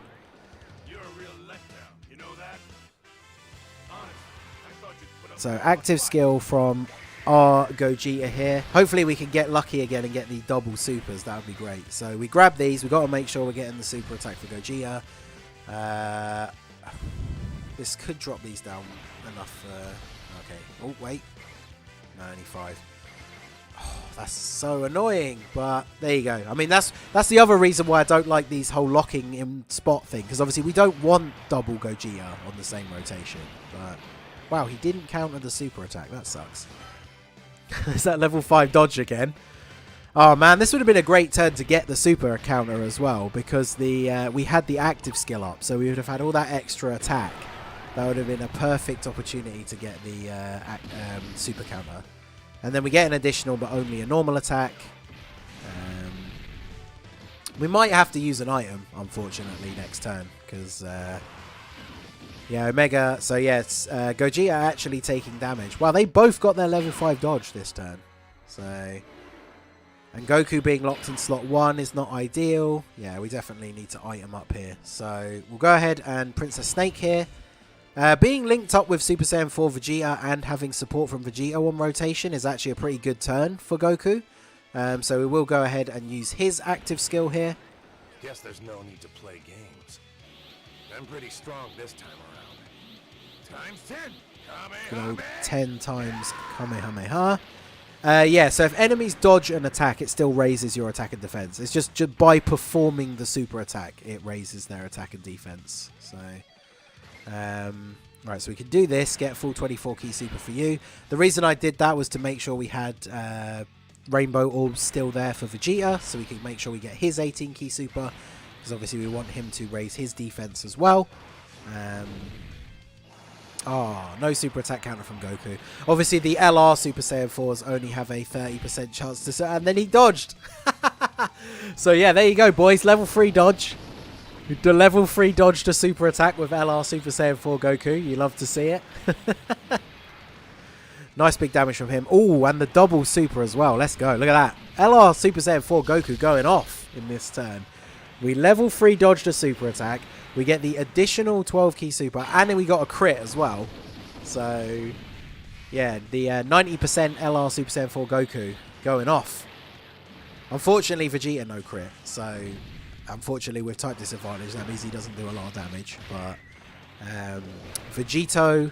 So active skill from our Gogeta here. Hopefully we can get lucky again and get the double supers. That would be great. So we grab these. We've got to make sure we're getting the super attack for Gogeta. This could drop these down enough. Okay. Oh, wait. No, only 5. Oh, that's so annoying. But there you go. I mean, that's the other reason why I don't like these whole locking in spot thing. Because obviously we don't want double Gogeta on the same rotation. But... wow, he didn't counter the super attack. That sucks. Is that level 5 dodge again? Oh, man, this would have been a great turn to get the super counter as well, because the we had the active skill up, so we would have had all that extra attack. That would have been a perfect opportunity to get the super counter. And then we get an additional, but only a normal attack. We might have to use an item, unfortunately, next turn, because... yeah, Omega. So, yeah, it's Gogeta actually taking damage. Wow, they both got their level 5 dodge this turn. So, and Goku being locked in slot 1 is not ideal. Yeah, we definitely need to item up here. So, we'll go ahead and Princess Snake here. Being linked up with Super Saiyan 4 Vegeta and having support from Vegeta on rotation is actually a pretty good turn for Goku. So, we will go ahead and use his active skill here. Guess there's no need to play games. I'm pretty strong this time around. Times 10. Good old 10 times Kamehameha. Yeah, so if enemies dodge an attack, it still raises your attack and defense. It's just by performing the super attack, it raises their attack and defense. So, right, so we can do this, get full 24 key super for you. The reason I did that was to make sure we had Rainbow Orbs still there for Vegeta, so we can make sure we get his 18 key super, because obviously we want him to raise his defense as well. Oh, no super attack counter from Goku. Obviously, the LR Super Saiyan 4s only have a 30% chance to... and then he dodged. So, yeah, there you go, boys. Level 3 dodge. The level 3 dodge to super attack with LR Super Saiyan 4 Goku. You love to see it. Nice big damage from him. Oh, and the double super as well. Let's go. Look at that. LR Super Saiyan 4 Goku going off in this turn. We level 3 dodge to super attack. We get the additional 12 key super, and then we got a crit as well. So, yeah, the 90% LR Super Saiyan 4 Goku going off. Unfortunately, Vegeta no crit. So, unfortunately, with type disadvantage, that means he doesn't do a lot of damage. But Vegito,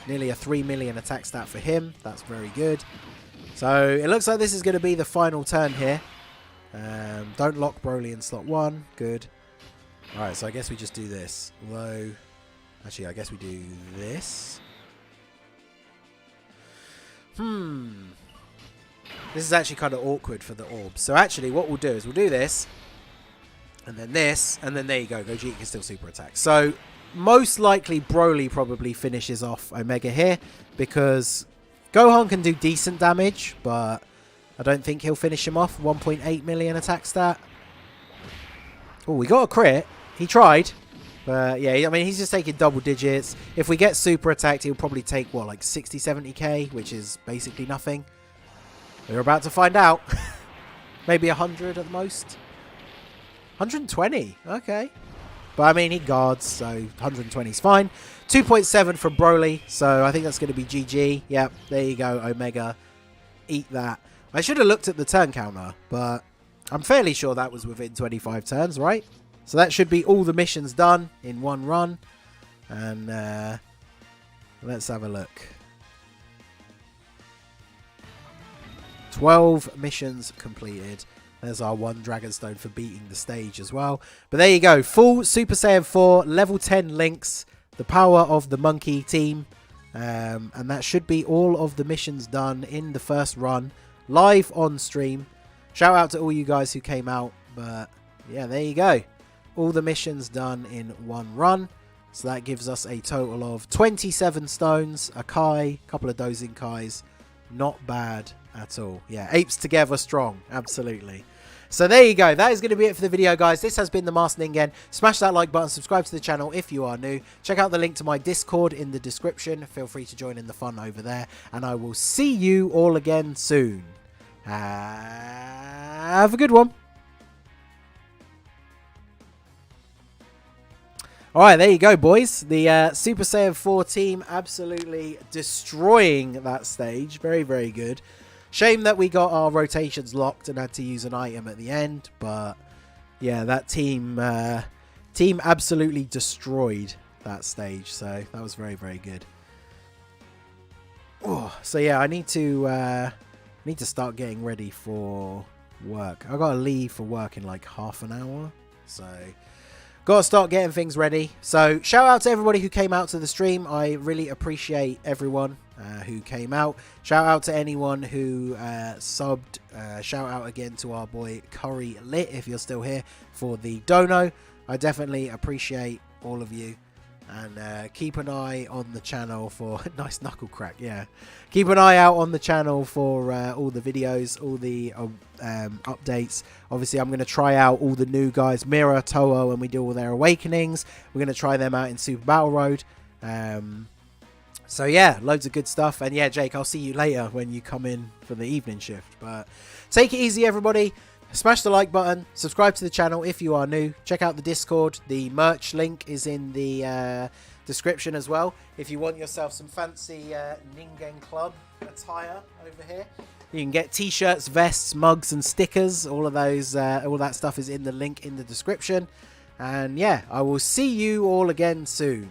nearly a 3 million attack stat for him. That's very good. So, it looks like this is going to be the final turn here. Don't lock Broly in slot 1. Good. Alright, so I guess we just do this. Although, actually, I guess we do this. This is actually kind of awkward for the orbs. So actually, what we'll do is we'll do this. And then this. And then there you go. Gogeta can still super attack. So, most likely, Broly probably finishes off Omega here. Because Gohan can do decent damage. But I don't think he'll finish him off. 1.8 million attack stat. Oh, we got a crit. He tried. But, yeah, I mean, he's just taking double digits. If we get super attacked, he'll probably take, what, like 60, 70k, which is basically nothing. We're about to find out. Maybe 100 at the most. 120. Okay. But, I mean, he guards, so 120 is fine. 2.7 from Broly, so I think that's going to be GG. Yep, there you go, Omega. Eat that. I should have looked at the turn counter, but I'm fairly sure that was within 25 turns, right? So that should be all the missions done in one run. And let's have a look. 12 missions completed. There's our 1 Dragonstone for beating the stage as well. But there you go. Full Super Saiyan 4, level 10 links. The power of the monkey team. And that should be all of the missions done in the first run. Live on stream. Shout out to all you guys who came out. But yeah, there you go. All the missions done in one run. So that gives us a total of 27 stones, a Kai, a couple of dozing Kais. Not bad at all. Yeah, apes together strong. Absolutely. So there you go. That is going to be it for the video, guys. This has been the Masked Ningen. Smash that like button. Subscribe to the channel if you are new. Check out the link to my Discord in the description. Feel free to join in the fun over there. And I will see you all again soon. Have a good one. Alright, there you go, boys. The Super Saiyan 4 team absolutely destroying that stage. Very, very good. Shame that we got our rotations locked and had to use an item at the end. But, yeah, that team absolutely destroyed that stage. So, that was very, very good. Oh, so, yeah, I need to start getting ready for work. I've got to leave for work in like half an hour. So... got to start getting things ready. So shout out to everybody who came out to the stream. I really appreciate everyone who came out. Shout out to anyone who subbed. Shout out again to our boy Curry Lit if you're still here for the dono. I definitely appreciate all of you. And keep an eye on the channel for... nice knuckle crack, yeah. Keep an eye out on the channel for all the videos, all the updates. Obviously, I'm going to try out all the new guys, Mira, Toho, and we do all their awakenings. We're going to try them out in Super Battle Road. So, yeah, loads of good stuff. And, yeah, Jake, I'll see you later when you come in for the evening shift. But take it easy, everybody. Smash the like button, subscribe to the channel if you are new, check out the Discord, the merch link is in the description as well. If you want yourself some fancy Ningen Club attire over here, you can get t-shirts, vests, mugs and stickers. All of those, all that stuff is in the link in the description. And yeah, I will see you all again soon.